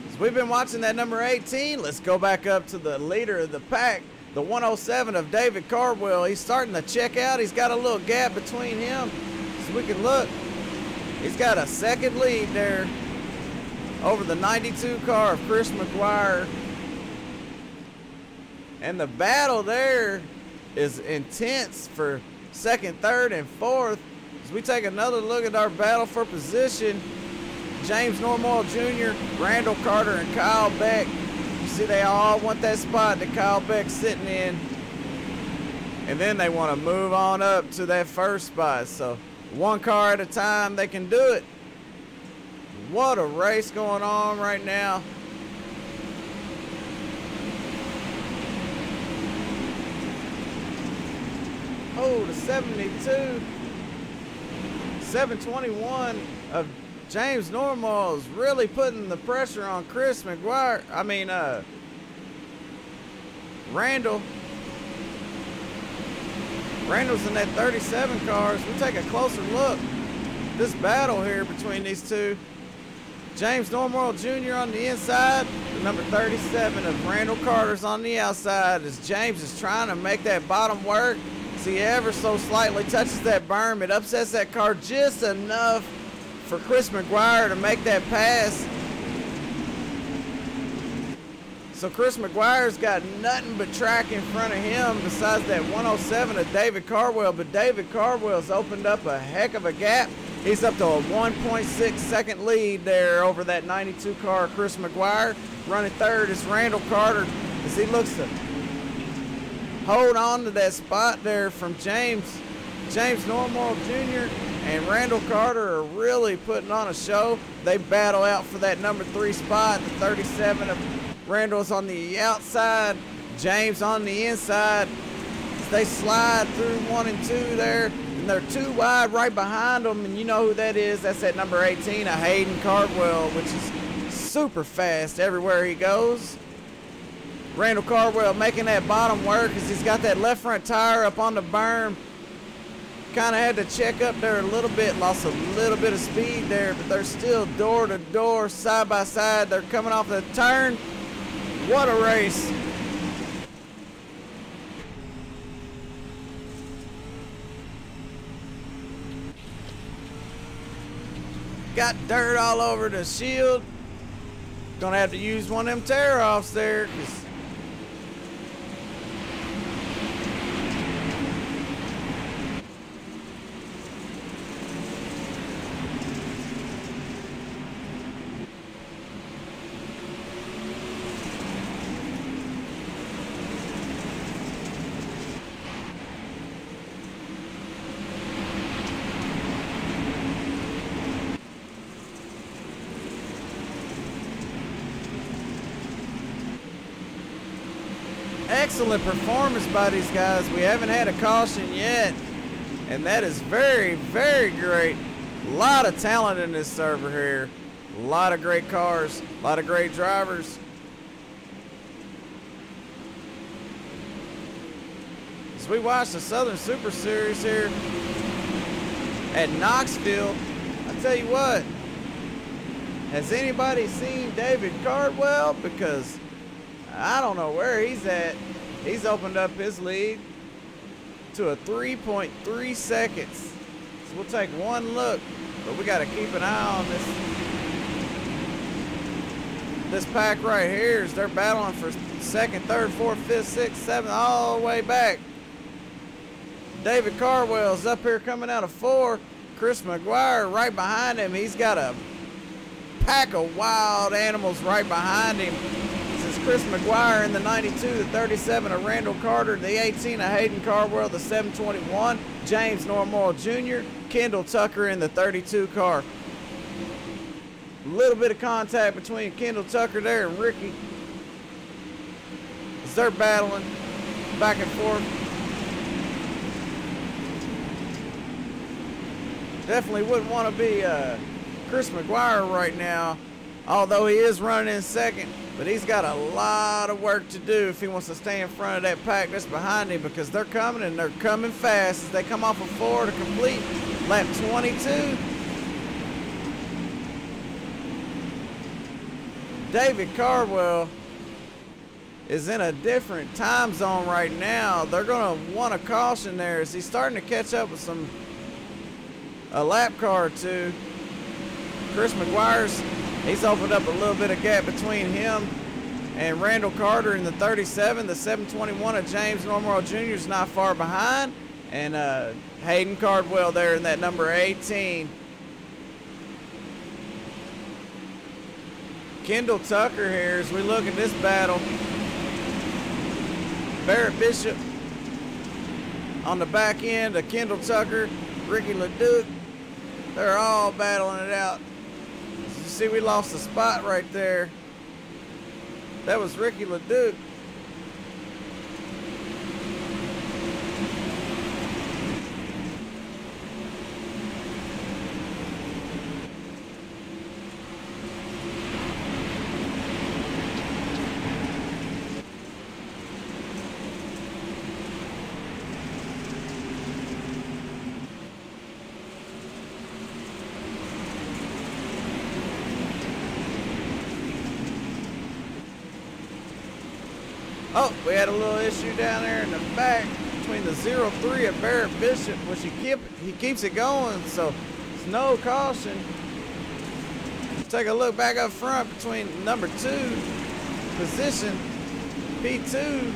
As we've been watching that number 18, let's go back up to the leader of the pack, the 107 of David Cardwell. He's starting to check out. He's got a little gap between him, so we can look. He's got a second lead there over the 92 car of Chris McGuire. And the battle there is intense for second, third, and fourth. As we take another look at our battle for position, James Normoyle Jr., Randall Carter, and Kyle Beck. You see they all want that spot that Kyle Beck's sitting in. And then they want to move on up to that first spot. So one car at a time, they can do it. What a race going on right now. Oh, the 72, 721 of James Normoyle is really putting the pressure on Chris McGuire. Randall. Randall's in that 37 car. As we take a closer look, this battle here between these two. James Normoyle Jr. on the inside, the number 37 of Randall Carter's on the outside, as James is trying to make that bottom work. He ever so slightly touches that berm. It upsets that car just enough for Chris McGuire to make that pass. So Chris McGuire's got nothing but track in front of him besides that 107 of David Cardwell, but David Cardwell's opened up a heck of a gap. He's up to a 1.6 second lead there over that 92 car Chris McGuire. Running third is Randall Carter as he looks to hold on to that spot there from James Normoyle Jr. and Randall Carter are really putting on a show. They battle out for that number 3 spot. The 37 of Randall's on the outside, James on the inside. They slide through 1 and 2 there, and they're too wide right behind them, and you know who that is. That's that number 18 of Hayden Cardwell, which is super fast everywhere he goes. Randall Cardwell making that bottom work as he's got that left front tire up on the berm. Kind of had to check up there a little bit, lost a little bit of speed there, but they're still door to door, side by side. They're coming off the turn. What a race. Got dirt all over the shield. Gonna have to use one of them tear-offs there, 'cause excellent performance by these guys. We haven't had a caution yet, and that is very, very great. A lot of talent in this server here. A lot of great cars, a lot of great drivers. As we watch the Southern Super Series here at Knoxville, I tell you what, has anybody seen David Cardwell? Because I don't know where he's at. He's opened up his lead to a 3.3 seconds. So we'll take one look, but we got to keep an eye on this pack right here as they're battling for second, third, fourth, fifth, sixth, seventh, all the way back. David Cardwell's up here coming out of 4. Chris McGuire right behind him. He's got a pack of wild animals right behind him. Chris McGuire in the 92, the 37 of Randall Carter, the 18 of Hayden Cardwell, the 721, James Mohr Jr., Kendall Tucker in the 32 car. A little bit of contact between Kendall Tucker there and Ricky as they're battling back and forth. Definitely wouldn't want to be Chris McGuire right now, although he is running in second. But he's got a lot of work to do if he wants to stay in front of that pack that's behind him, because they're coming, and they're coming fast as they come off of 4 to complete lap 22. David Cardwell is in a different time zone right now. They're going to want a caution there as he's starting to catch up with a lap car or two. Chris McGuire's, he's opened up a little bit of gap between him and Randall Carter in the 37. The 721 of James Mohr Jr. is not far behind. And Hayden Cardwell there in that number 18. Kendall Tucker here as we look at this battle. Barrett Bishop on the back end of Kendall Tucker, Ricky LeDuc. They're all battling it out. You see, we lost a spot right there. That was Ricky LeDuc. Oh, we had a little issue down there in the back between the 0-3 of Barrett Bishop, which he keeps it going, so it's no caution. Take a look back up front between number 2 position, P2,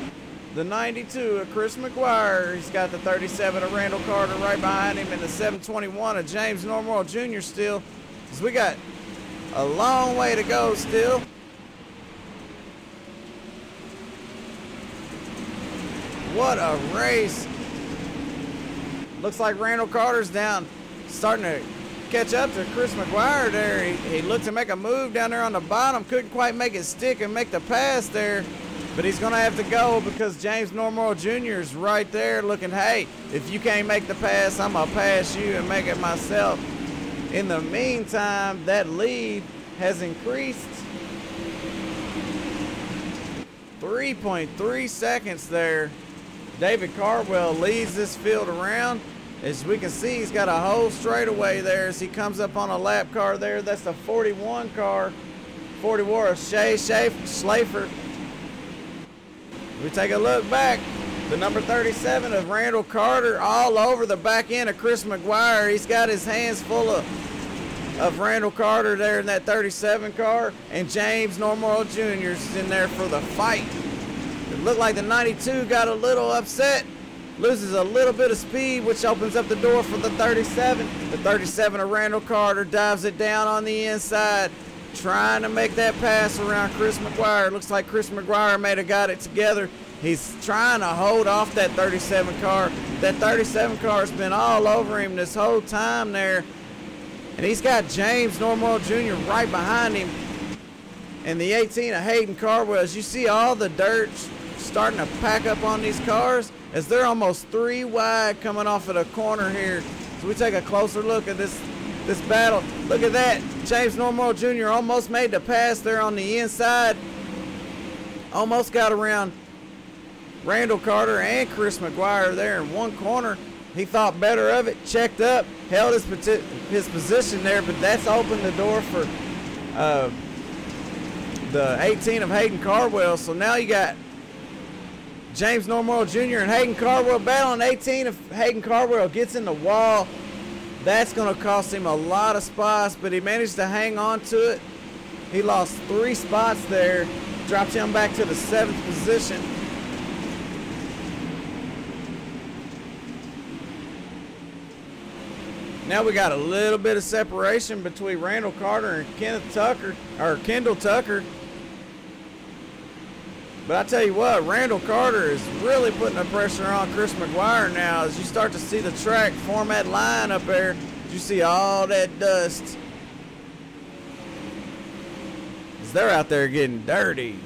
the 92 of Chris McGuire. He's got the 37 of Randall Carter right behind him, and the 721 of James Mohr Jr. still. So we got a long way to go still. What a race. Looks like Randall Carter's down, starting to catch up to Chris McGuire there. He looked to make a move down there on the bottom, couldn't quite make it stick and make the pass there, but he's gonna have to go because James Mohr Jr. is right there looking, hey, if you can't make the pass, I'm gonna pass you and make it myself. In the meantime, that lead has increased 3.3 seconds there. David Cardwell leads this field around. As we can see, he's got a whole straightaway there as he comes up on a lap car there. That's the 41 car, 41 of Shay Schlafer. We take a look back. The number 37 of Randall Carter all over the back end of Chris McGuire. He's got his hands full of Randall Carter there in that 37 car. And James Normoro Jr. is in there for the fight. It looked like the 92 got a little upset. Loses a little bit of speed, which opens up the door for the 37. The 37 of Randall Carter dives it down on the inside, trying to make that pass around Chris McGuire. Looks like Chris McGuire may have got it together. He's trying to hold off that 37 car. That 37 car has been all over him this whole time there. And he's got James Normoro Jr. right behind him. And the 18 of Hayden Cardwell, as you see all the dirt starting to pack up on these cars, as they're almost 3 wide coming off of the corner here. So we take a closer look at this battle. Look at that. James Normoro Jr. almost made the pass there on the inside. Almost got around Randall Carter and Chris McGuire there in one corner. He thought better of it, checked up, held his position there, but that's opened the door for the 18 of Hayden Cardwell. So now you got James Normoro Jr. and Hayden Cardwell battling. 18 of Hayden Cardwell gets in the wall. That's going to cost him a lot of spots, but he managed to hang on to it. He lost 3 spots there, dropped him back to the 7th position. Now we got a little bit of separation between Randall Carter and Kendall Tucker. But I tell you what, Randall Carter is really putting the pressure on Chris McGuire now. As you start to see the track form that line up there, you see all that dust. As they're out there getting dirty.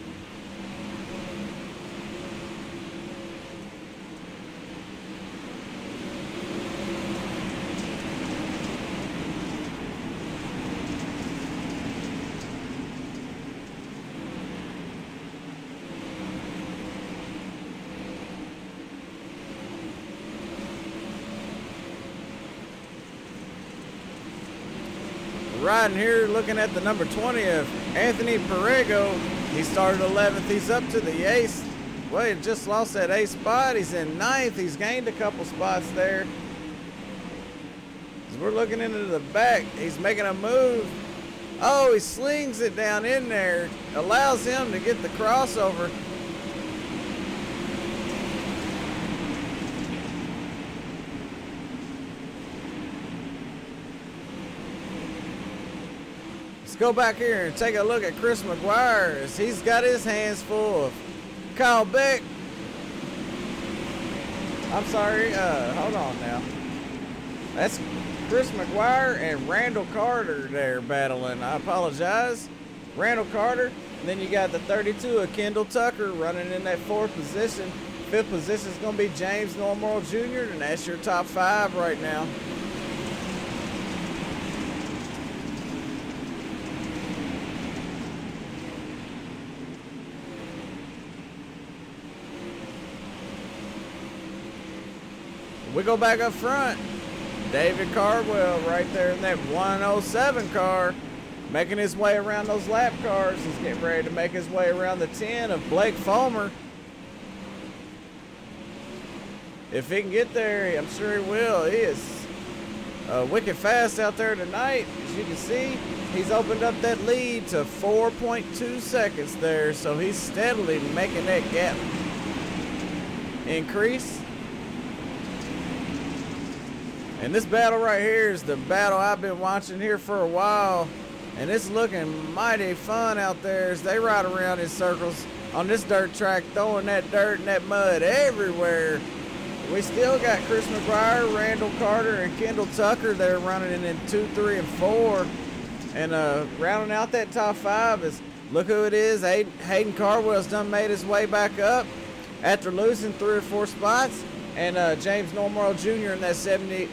Riding here, looking at the number 20 of Anthony Perego. He started 11th. He's up to the ace. Well, he just lost that ace spot. He's in 9th. He's gained a couple spots there. As we're looking into the back, he's making a move. Oh, he slings it down in there. Allows him to get the crossover. Let's go back here and take a look at Chris McGuire as he's got his hands full of Kyle Beck. I'm sorry, hold on now. That's Chris McGuire and Randall Carter there battling. I apologize. Randall Carter. And then you got the 32 of Kendall Tucker running in that 4th position. 5th position is going to be James Normoro Jr. And that's your top 5 right now. We go back up front. David Cardwell right there in that 107 car, making his way around those lap cars. He's getting ready to make his way around the 10 of Blake Fulmer. If he can get there, I'm sure he will. He is wicked fast out there tonight. As you can see, he's opened up that lead to 4.2 seconds there. So he's steadily making that gap increase. And this battle right here is the battle I've been watching here for a while. And it's looking mighty fun out there as they ride around in circles on this dirt track, throwing that dirt and that mud everywhere. We still got Chris McGuire, Randall Carter, and Kendall Tucker there running in 2, 3, and 4. And rounding out that top 5 is, look who it is. Hayden Cardwell's done made his way back up after losing 3 or 4 spots. And James Normoro Jr. in that 70,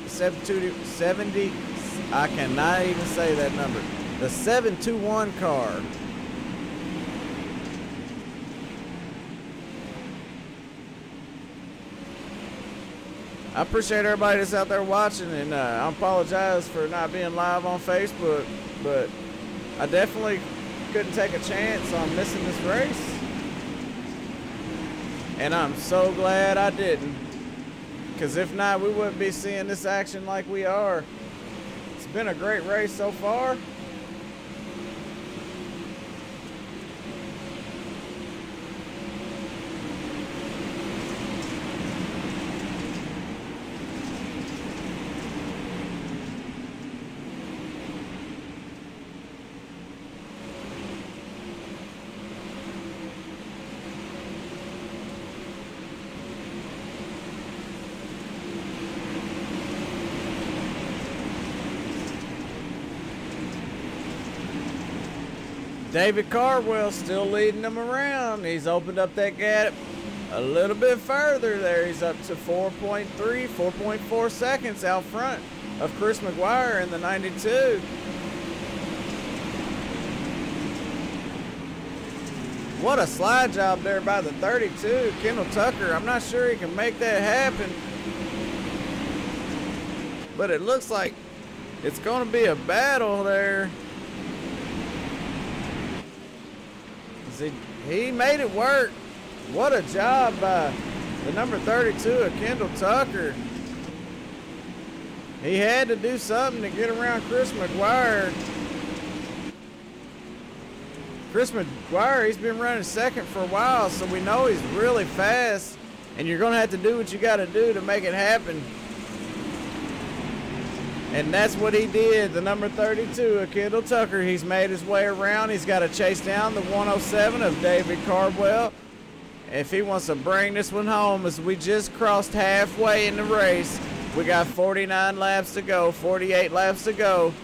I cannot even say that number. The 721 car. I appreciate everybody that's out there watching, and I apologize for not being live on Facebook, but I definitely couldn't take a chance on missing this race. And I'm so glad I didn't. Because if not, we wouldn't be seeing this action like we are. It's been a great race so far. David Cardwell still leading them around. He's opened up that gap a little bit further there. He's up to 4.3, 4.4 seconds out front of Chris McGuire in the 92. What a slide job there by the 32, Kendall Tucker. I'm not sure he can make that happen, but it looks like it's going to be a battle there. He made it work. What a job by the number 32 of Kendall Tucker. He had to do something to get around Chris McGuire. Chris McGuire, he's been running second for a while, so we know he's really fast, and you're going to have to do what you got to do to make it happen. And that's what he did. The number 32 of Kendall Tucker, he's made his way around. He's got to chase down the 107 of David Cardwell if he wants to bring this one home, as we just crossed halfway in the race. We got 49 laps to go, 48 laps to go.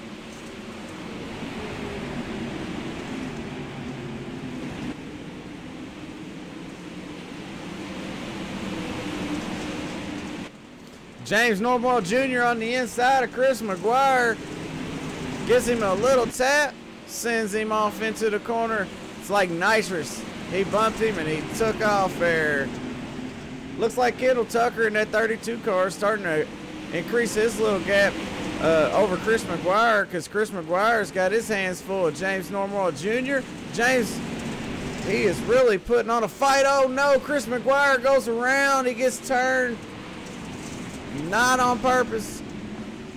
James Normal Jr. on the inside of Chris McGuire. Gives him a little tap, sends him off into the corner. It's like nitrous. He bumped him and he took off there. Looks like Kendall Tucker in that 32 car is starting to increase his little gap over Chris McGuire, because Chris McGuire's got his hands full of James Normal Jr. James, he is really putting on a fight. Oh no, Chris McGuire goes around. He gets turned. Not on purpose.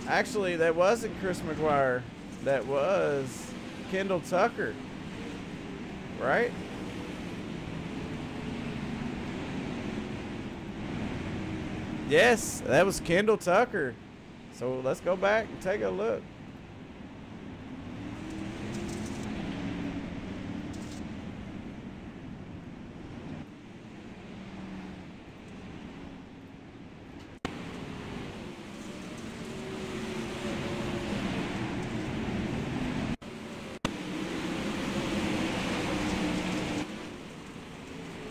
Actually, that wasn't Chris McGuire. That was Kendall Tucker. Right? Yes, that was Kendall Tucker. So let's go back and take a look.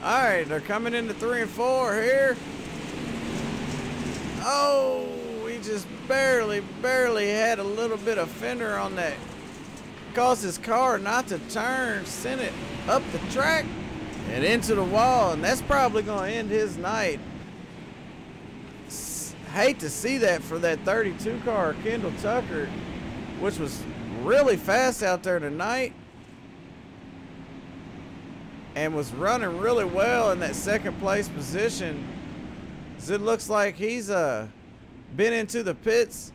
All right, they're coming into 3 and 4 here. Oh, he just barely had a little bit of fender on that. Caused his car not to turn, sent it up the track and into the wall, and that's probably going to end his night. Hate to see that for that 32 car, Kendall Tucker, which was really fast out there tonight and was running really well in that second place position. So it looks like he's been into the pits,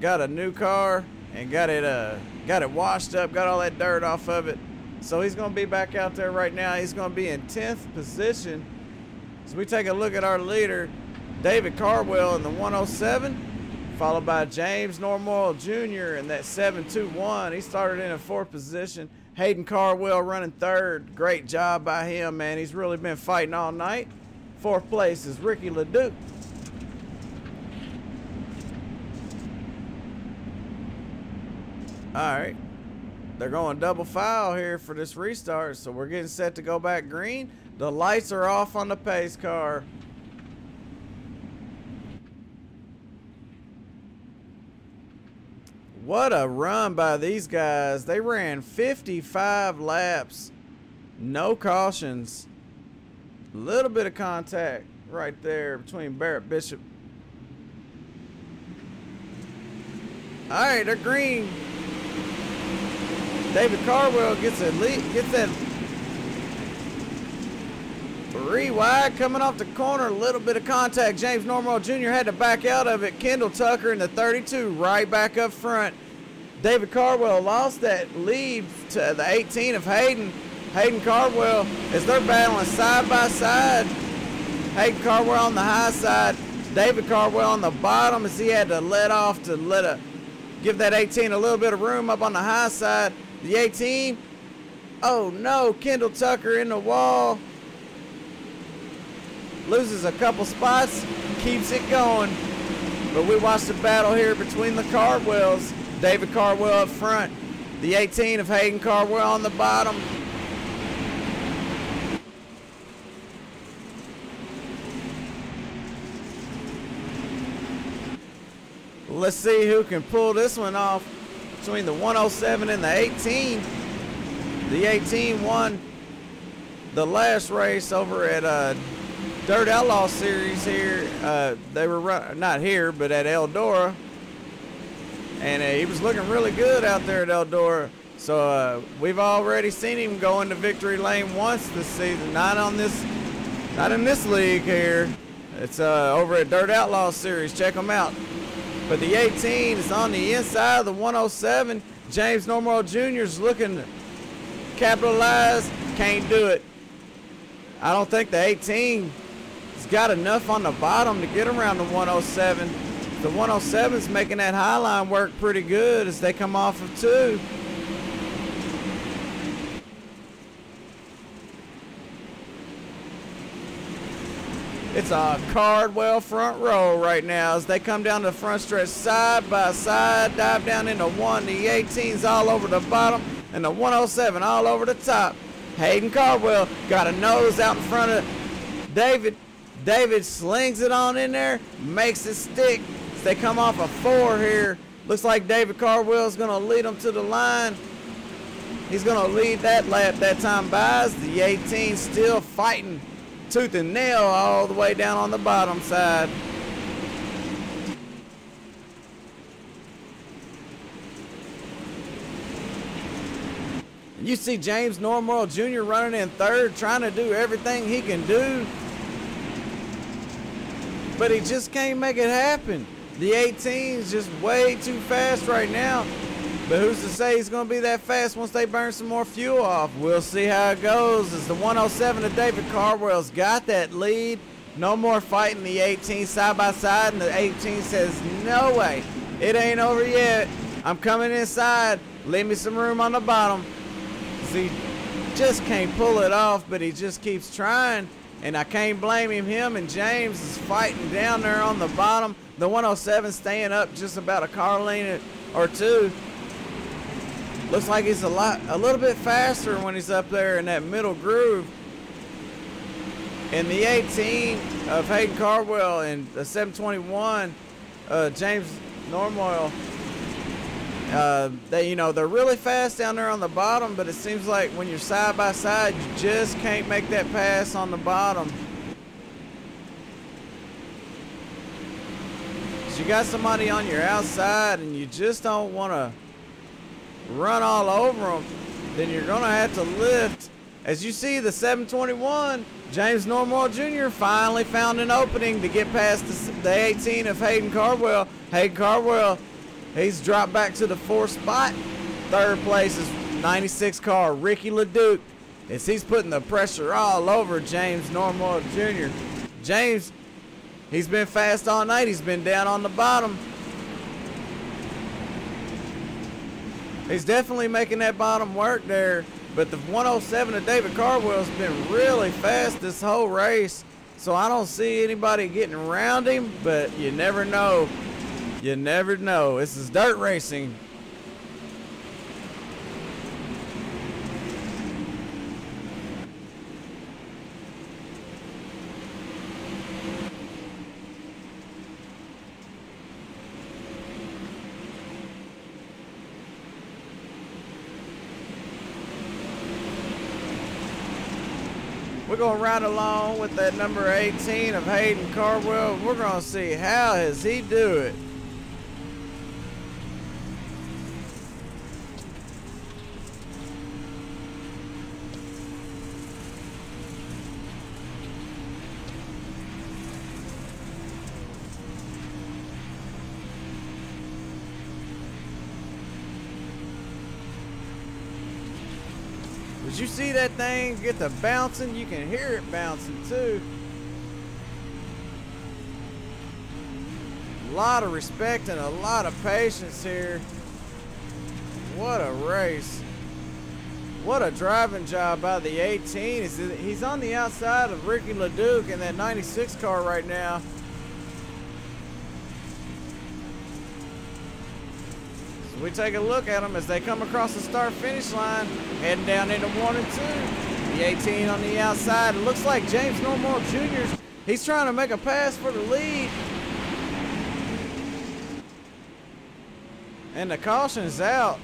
got a new car, and got it washed up, got all that dirt off of it. So he's going to be back out there right now. He's going to be in 10th position. So we take a look at our leader, David Cardwell in the 107, followed by James Normal Jr. in that 721. He started in a 4th position. Hayden Cardwell running 3rd. Great job by him, man. He's really been fighting all night. 4th place is Ricky LeDuc. All right. They're going double file here for this restart, so we're getting set to go back green. The lights are off on the pace car. What a run by these guys. They ran 55 laps. No cautions. A little bit of contact right there between Barrett Bishop. All right, they're green. David Cardwell gets that 3 wide coming off the corner. A little bit of contact. James Normal Jr. had to back out of it. Kendall Tucker in the 32 right back up front. David Cardwell lost that lead to the 18 of Hayden. Hayden Cardwell, as they're battling side by side. Hayden Cardwell on the high side. David Cardwell on the bottom as he had to let off to give that 18 a little bit of room up on the high side. The 18, oh no, Kendall Tucker in the wall. Loses a couple spots, keeps it going. But we watch the battle here between the Cardwells. David Cardwell up front. The 18 of Hayden Cardwell on the bottom. Let's see who can pull this one off between the 107 and the 18. The 18 won the last race over at Dirt Outlaw Series here. They were not here, but at Eldora. And he was looking really good out there at Eldora. So we've already seen him go into victory lane once this season. Not in this league here. It's over at Dirt Outlaw Series. Check them out. But the 18 is on the inside of the 107. James Normal Jr. is looking to capitalize. Can't do it. I don't think the 18 has got enough on the bottom to get around the 107. The 107 is making that high line work pretty good as they come off of 2. It's a Cardwell front row right now as they come down the front stretch side by side, dive down into 1. The 18's all over the bottom and the 107 all over the top. Hayden Cardwell got a nose out in front of David. David slings it on in there, makes it stick. As they come off a 4 here. Looks like David Cardwell is going to lead them to the line. He's going to lead that lap that time buys. The 18 still fighting tooth and nail all the way down on the bottom side. You see James Normal Jr. running in 3rd, trying to do everything he can do, but he just can't make it happen. The 18 is just way too fast right now. But who's to say he's going to be that fast once they burn some more fuel off? We'll see how it goes as the 107 of David Cardwell's got that lead. No more fighting the 18 side by side, and the 18 says, no way, it ain't over yet. I'm coming inside. Leave me some room on the bottom. See, just can't pull it off, but he just keeps trying, and I can't blame him. Him and James is fighting down there on the bottom. The 107 staying up just about a car lane or 2. Looks like he's a little bit faster when he's up there in that middle groove. And the 18 of Hayden Cardwell and the 721, James Normal, they're really fast down there on the bottom, but it seems like when you're side by side, you just can't make that pass on the bottom. So you got somebody on your outside and you just don't want to run all over them, then you're going to have to lift. As you see, the 721, James Normal Jr. finally found an opening to get past the 18 of Hayden Cardwell. Hayden Cardwell, he's dropped back to the 4th spot. 3rd place is 96 car Ricky LeDuc, as he's putting the pressure all over James Normal Jr. James, he's been fast all night. He's been down on the bottom. He's definitely making that bottom work there, but the 107 of David Cardwell has been really fast this whole race, so I don't see anybody getting around him, but you never know. You never know. This is dirt racing. We're going to ride along with that number 18 of Hayden Cardwell. We're going to see how does he do it. Did you see that thing get the bouncing? You can hear it bouncing too. A lot of respect and a lot of patience here. What a race. What a driving job by the 18. He's on the outside of Ricky LeDuc in that 96 car right now. So we take a look at them as they come across the start-finish line, heading down into 1 and 2. The 18 on the outside. It looks like James Mohr Jr. He's trying to make a pass for the lead. And the caution's out.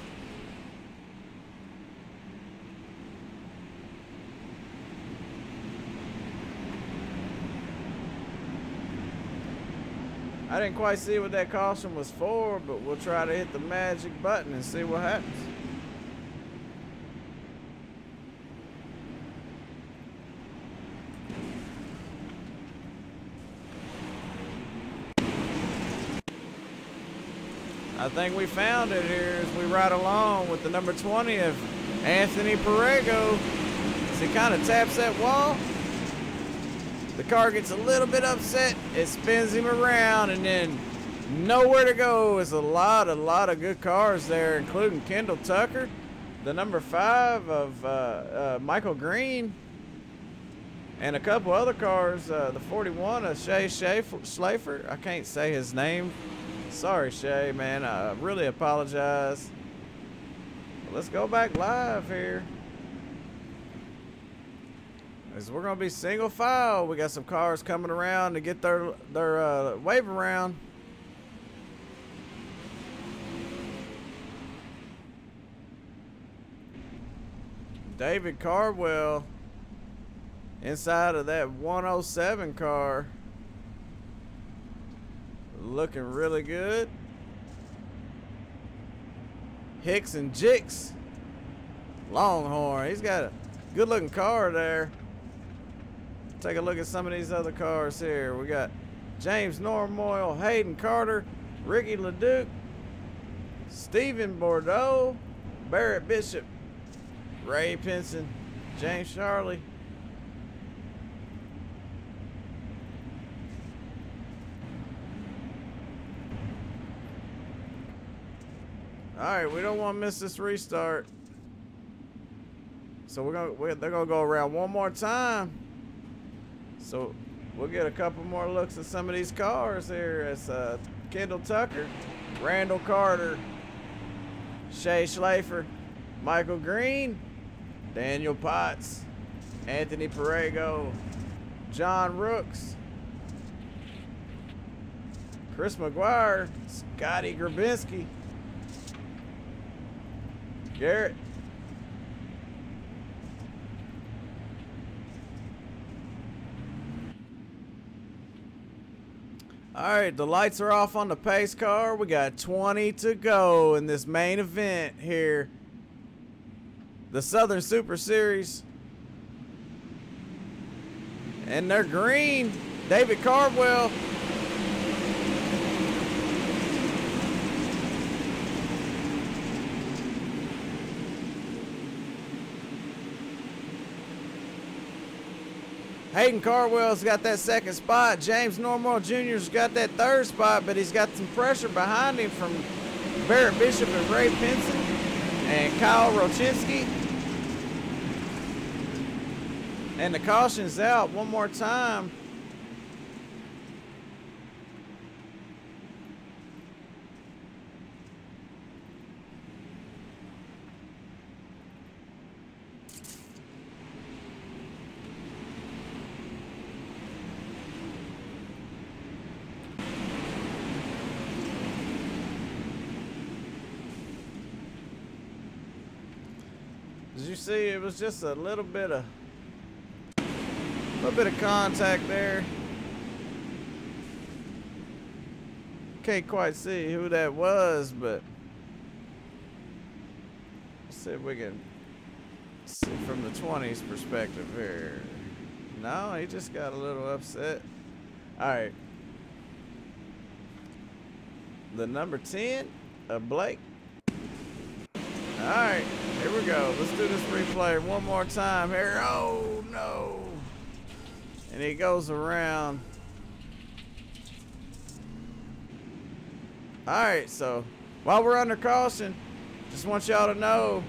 I didn't quite see what that caution was for, but we'll try to hit the magic button and see what happens. I think we found it here as we ride along with the number 20 of Anthony Perego. As he kind of taps that wall. The car gets a little bit upset. It spins him around and then nowhere to go. It's a lot of good cars there, including Kendall Tucker, the number 5 of Michael Green, and a couple other cars. The 41 of Shay Schlafer. I can't say his name. Sorry, Shay, man. I really apologize. Let's go back live here. As we're gonna be single file. We got some cars coming around to get their wave around. David Cardwell inside of that 107 car, looking really good. Hicks and Jicks Longhorn, he's got a good looking car there. Take a look at some of these other cars here. We got James Normoyle, Hayden Carter, Ricky LeDuc, Stephen Bordeaux, Barrett Bishop, Ray Pinson, James Charlie. All right, we don't want to miss this restart. So they're gonna go around one more time. So we'll get a couple more looks at some of these cars here. It's Kendall Tucker, Randall Carter, Shay Schlafer, Michael Green, Daniel Potts, Anthony Perego, John Rooks, Chris McGuire, Scotty Grabinski, Garrett, all right, the lights are off on the pace car. We got 20 to go in this main event here. The Southern Super Series. And they're green. David Cardwell. Hayden Cardwell's got that second spot. James Normoyle Jr.'s got that third spot, but he's got some pressure behind him from Barrett Bishop and Ray Pinson and Kyle Rochinsky. And the caution's out one more time. As you see, it was just a little bit of contact there. Can't quite see who that was, but let's see if we can see from the 20s perspective here. No, he just got a little upset. All right. The number 10 of Blake. All right, here we go. Let's do this replay one more time here. Oh, no. And he goes around. All right, so while we're under caution, just want y'all to know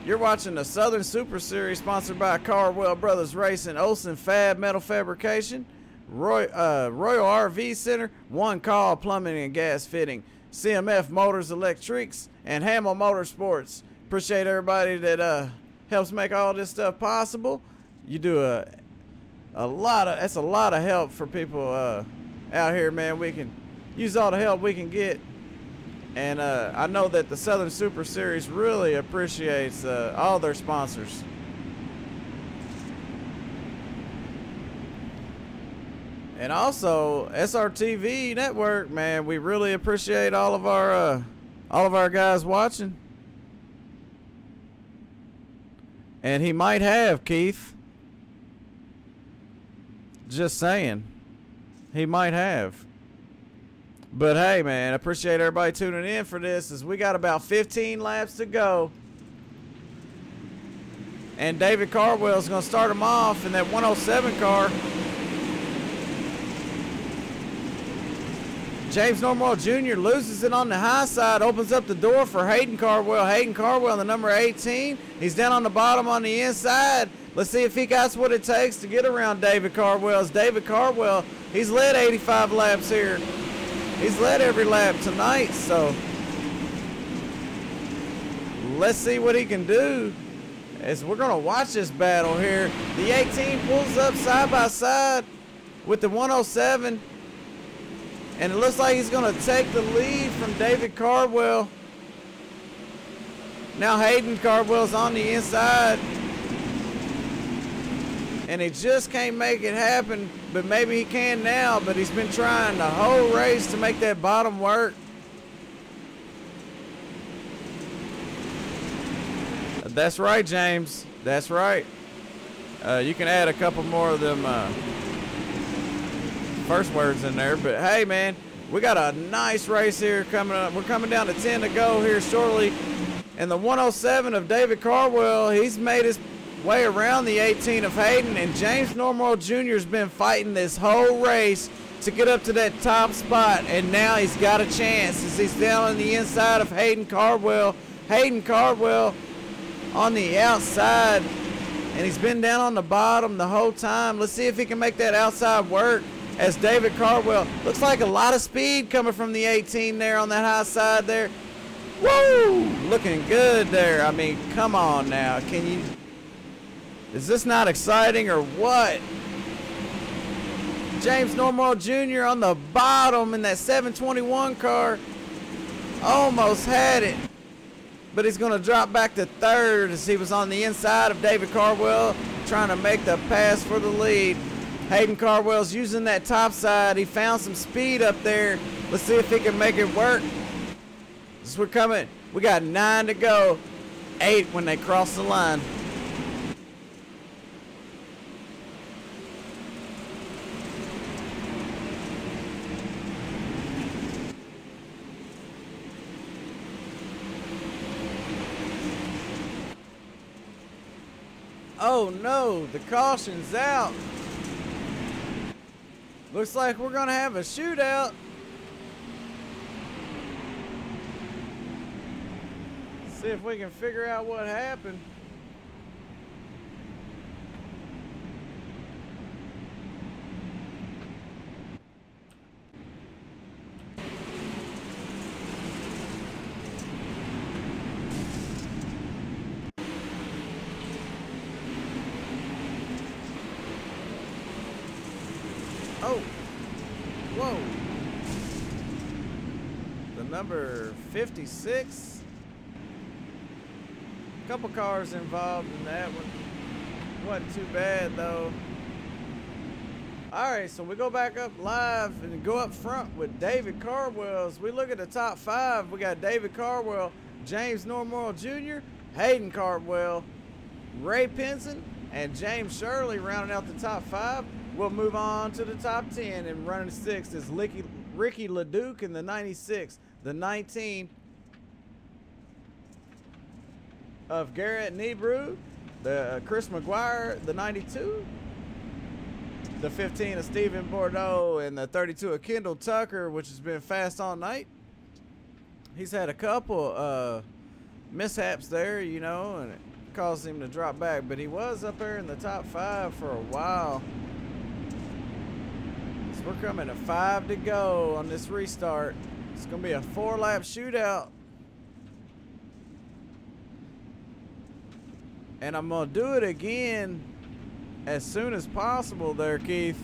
you're watching the Southern Super Series sponsored by Cardwell Brothers Racing, Olsen Fab Metal Fabrication, Royal RV Center, One Call Plumbing and Gas Fitting, CMF Motors Electrics, and Hamill Motorsports. Appreciate everybody that helps make all this stuff possible. You do a lot of help for people out here, man. We can use all the help we can get. And I know that the Southern Super Series really appreciates all their sponsors. And also SRTV Network, man, we really appreciate all of our guys watching. And he might have, Keith. Just saying. He might have. But hey, man, I appreciate everybody tuning in for this, as we got about 15 laps to go. And David Cardwell's going to start him off in that 107 car. James Normal Jr. loses it on the high side, opens up the door for Hayden Cardwell. Hayden Cardwell, the number 18. He's down on the bottom on the inside. Let's see if he got what it takes to get around David Cardwell. As David Cardwell, he's led 85 laps here. He's led every lap tonight, so let's see what he can do as we're going to watch this battle here. The 18 pulls up side by side with the 107, and it looks like he's going to take the lead from David Cardwell. Now Hayden Cardwell's on the inside, and he just can't make it happen, but maybe he can now. But he's been trying the whole race to make that bottom work. That's right, James. That's right. You can add a couple more of them first words in there. But hey, man, we got a nice race here coming up. We're coming down to 10 to go here shortly. And the 107 of David Cardwell, he's made his way around the 18 of Hayden, and James Normal Jr. has been fighting this whole race to get up to that top spot, and now he's got a chance as he's down on the inside of Hayden Cardwell. Hayden Cardwell on the outside, and he's been down on the bottom the whole time. Let's see if he can make that outside work, as David Cardwell, looks like a lot of speed coming from the 18 there on that high side there. Woo! Looking good there. I mean, come on now. Can you... Is this not exciting or what? James Normal Jr. on the bottom in that 721 car. Almost had it. But he's going to drop back to third as he was on the inside of David Cardwell trying to make the pass for the lead. Hayden Cardwell's using that top side. He found some speed up there. Let's see if he can make it work. As we're coming, we got 9 to go. 8 when they cross the line. Oh no, the caution's out. Looks like we're gonna have a shootout. See if we can figure out what happened. Oh, whoa. The number 56. Couple cars involved in that one. Wasn't too bad though. All right, so we go back up live and go up front with David Cardwell. As we look at the top 5, we got David Cardwell, James Normal Jr., Hayden Cardwell, Ray Pinson, and James Shirley rounding out the top 5. We'll move on to the top 10, and running 6th is Ricky LeDuc in the 96, the 19, of Garrett Niebrugge, the Chris McGuire, the 92, the 15 of Stephen Bordeaux, and the 32 of Kendall Tucker, which has been fast all night. He's had a couple mishaps there, you know, and it caused him to drop back, but he was up there in the top 5 for a while. So we're coming to 5 to go on this restart. It's going to be a 4-lap shootout. And I'm going to do it again as soon as possible there, Keith.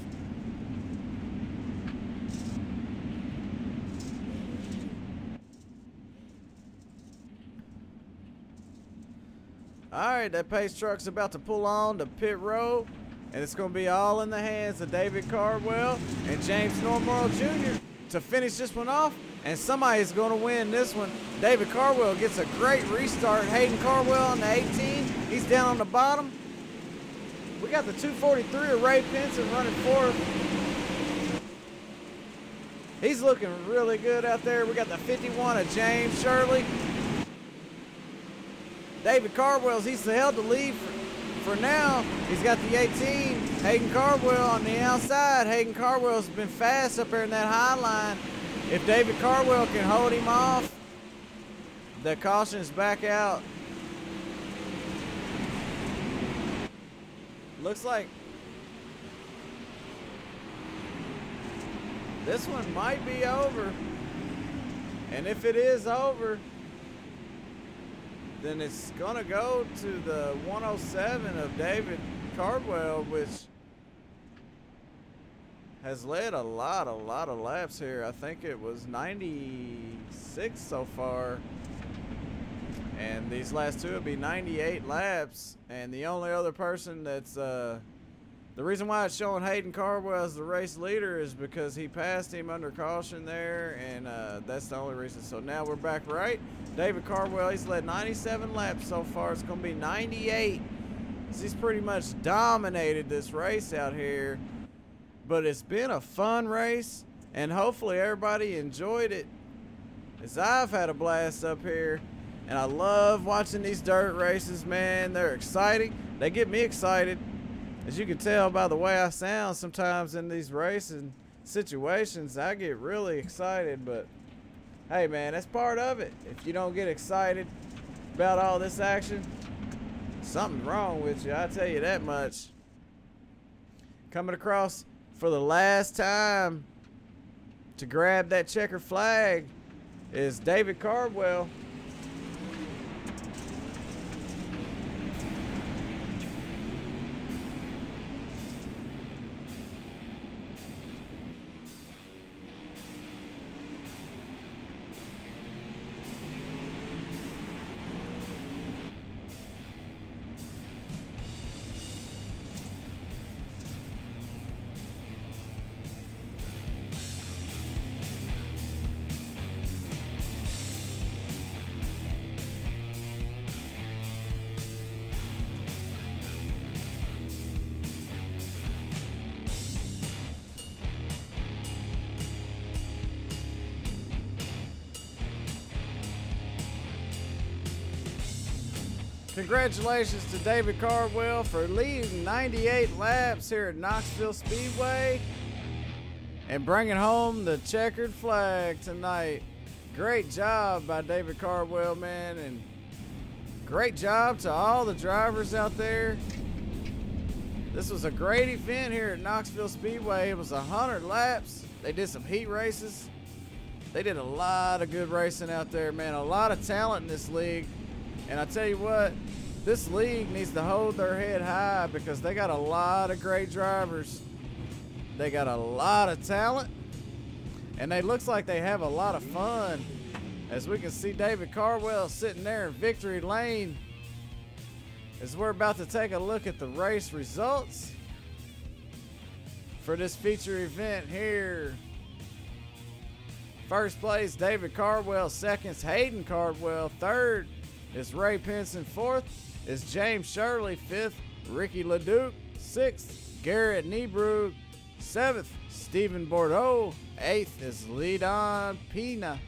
Alright, that pace truck's about to pull on to pit road. And it's going to be all in the hands of David Cardwell and James Normoral Jr. to finish this one off. And somebody's going to win this one. David Cardwell gets a great restart. Hayden Cardwell on the 18. He's down on the bottom. We got the 243 of Ray Pinson running fourth. He's looking really good out there. We got the 51 of James Shirley. David Cardwell's, he's held the lead for now. He's got the 18. Hayden Cardwell on the outside. Hayden Cardwell's been fast up there in that high line. If David Cardwell can hold him off, the caution's back out. Looks like this one might be over. And if it is over, then it's gonna go to the 107 of David Cardwell, which has led a lot of laps here. I think it was 96 so far. And these last two will be 98 laps. And the only other person that's, the reason why it's showing Hayden Cardwell as the race leader is because he passed him under caution there. And that's the only reason. So now we're back right. David Cardwell, he's led 97 laps so far. It's going to be 98. He's pretty much dominated this race out here. But it's been a fun race, and hopefully everybody enjoyed it, as I've had a blast up here. And I love watching these dirt races, man. They're exciting. They get me excited. As you can tell by the way I sound sometimes in these racing situations, I get really excited. But hey, man, that's part of it. If you don't get excited about all this action, something's wrong with you, I tell you that much. Coming across for the last time to grab that checker flag is David Cardwell. Congratulations to David Cardwell for leading 98 laps here at Knoxville Speedway and bringing home the checkered flag tonight. Great job by David Cardwell, man, and great job to all the drivers out there. This was a great event here at Knoxville Speedway. It was 100 laps. They did some heat races. They did a lot of good racing out there, man. A lot of talent in this league. And I tell you what, this league needs to hold their head high because they got a lot of great drivers. They got a lot of talent, and it looks like they have a lot of fun. As we can see David Cardwell sitting there in victory lane as we're about to take a look at the race results for this feature event here. First place, David Cardwell. Second's Hayden Cardwell. Third is Ray Pinson. Fourth is James Shirley. Fifth, Ricky LeDuc. Sixth, Garrett Niebrugge. Seventh, Stephen Bordeaux. Eighth is Leadon Pina.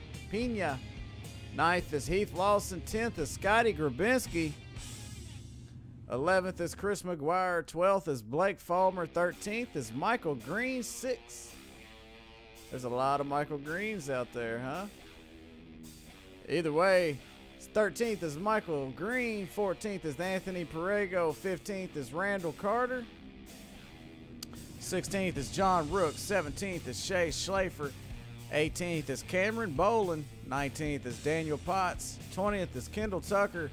Ninth is Heath Lawson. 10th is Scotty Grabinski. 11th is Chris McGuire. 12th is Blake Fulmer. 13th is Michael Green. 6th. There's a lot of Michael Greens out there, huh? Either way, 13th is Michael Green. 14th is Anthony Perego. 15th is Randall Carter. 16th is John Rook. 17th is Shay Schlafer. 18th is Cameron Bolin. 19th is Daniel Potts. 20th is Kendall Tucker.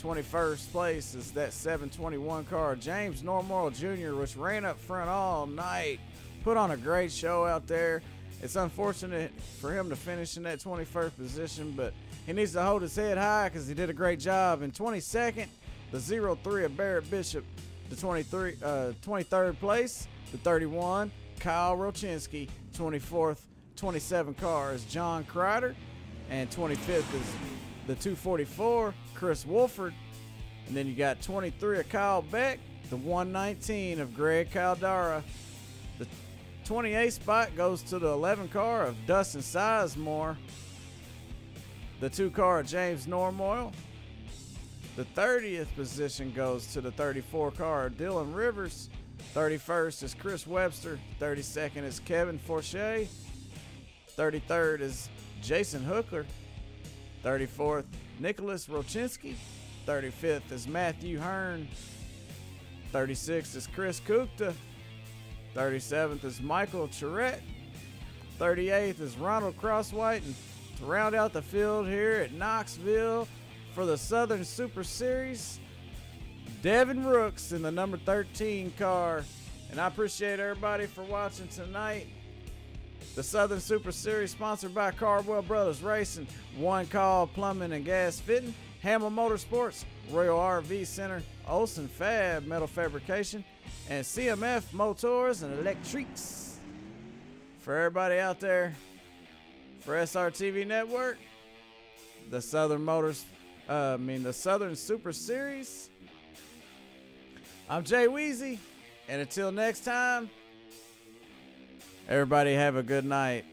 21st place is that 721 car, James Normoyle Jr., which ran up front all night. Put on a great show out there. It's unfortunate for him to finish in that 21st position, but he needs to hold his head high because he did a great job. In 22nd, the 03 of Barrett Bishop. The 23rd place, the 31, Kyle Rochinski. 24th, 27 car is John Kreider. And 25th is the 244, Chris Wolford. And then you got 23 of Kyle Beck. The 119 of Greg Caldara. The 28th spot goes to the 11 car of Dustin Sizemore. The 2 car of James Normoyle. The 30th position goes to the 34 car of Dylan Rivers. 31st is Chris Webster. 32nd is Kevin Forche. 33rd is Jason Hookler. 34th, Nicholas Rochinski. 35th is Matthew Hearn. 36th is Chris Kukta. 37th is Michael Charette. 38th is Ronald Crosswhite. And to round out the field here at Knoxville for the Southern Super Series, Devin Rooks in the number 13 car. And I appreciate everybody for watching tonight. The Southern Super Series sponsored by Cardwell Brothers Racing, One Call Plumbing and Gas Fitting, Hamill Motorsports, Royal RV Center, Olson Fab Metal Fabrication, and CMF Motors and Electrics. For everybody out there, for SRTV Network, the Southern the Southern Super Series. I'm Jay Weezy, and until next time, everybody have a good night.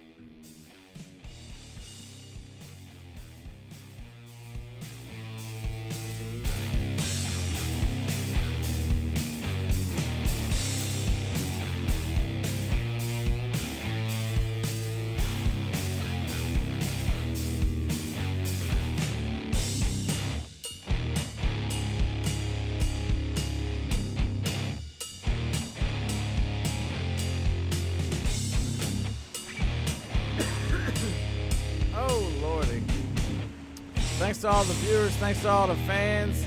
Thanks to all the viewers. Thanks to all the fans.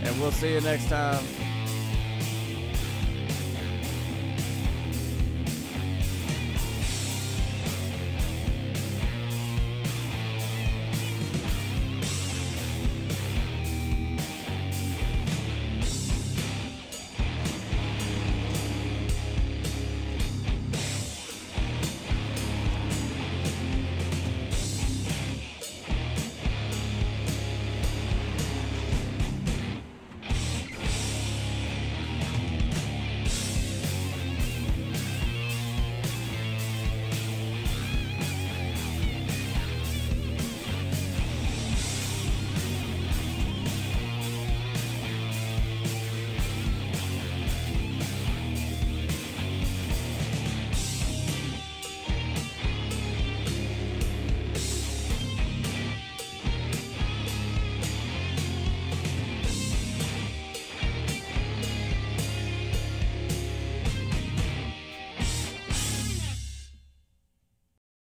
And we'll see you next time.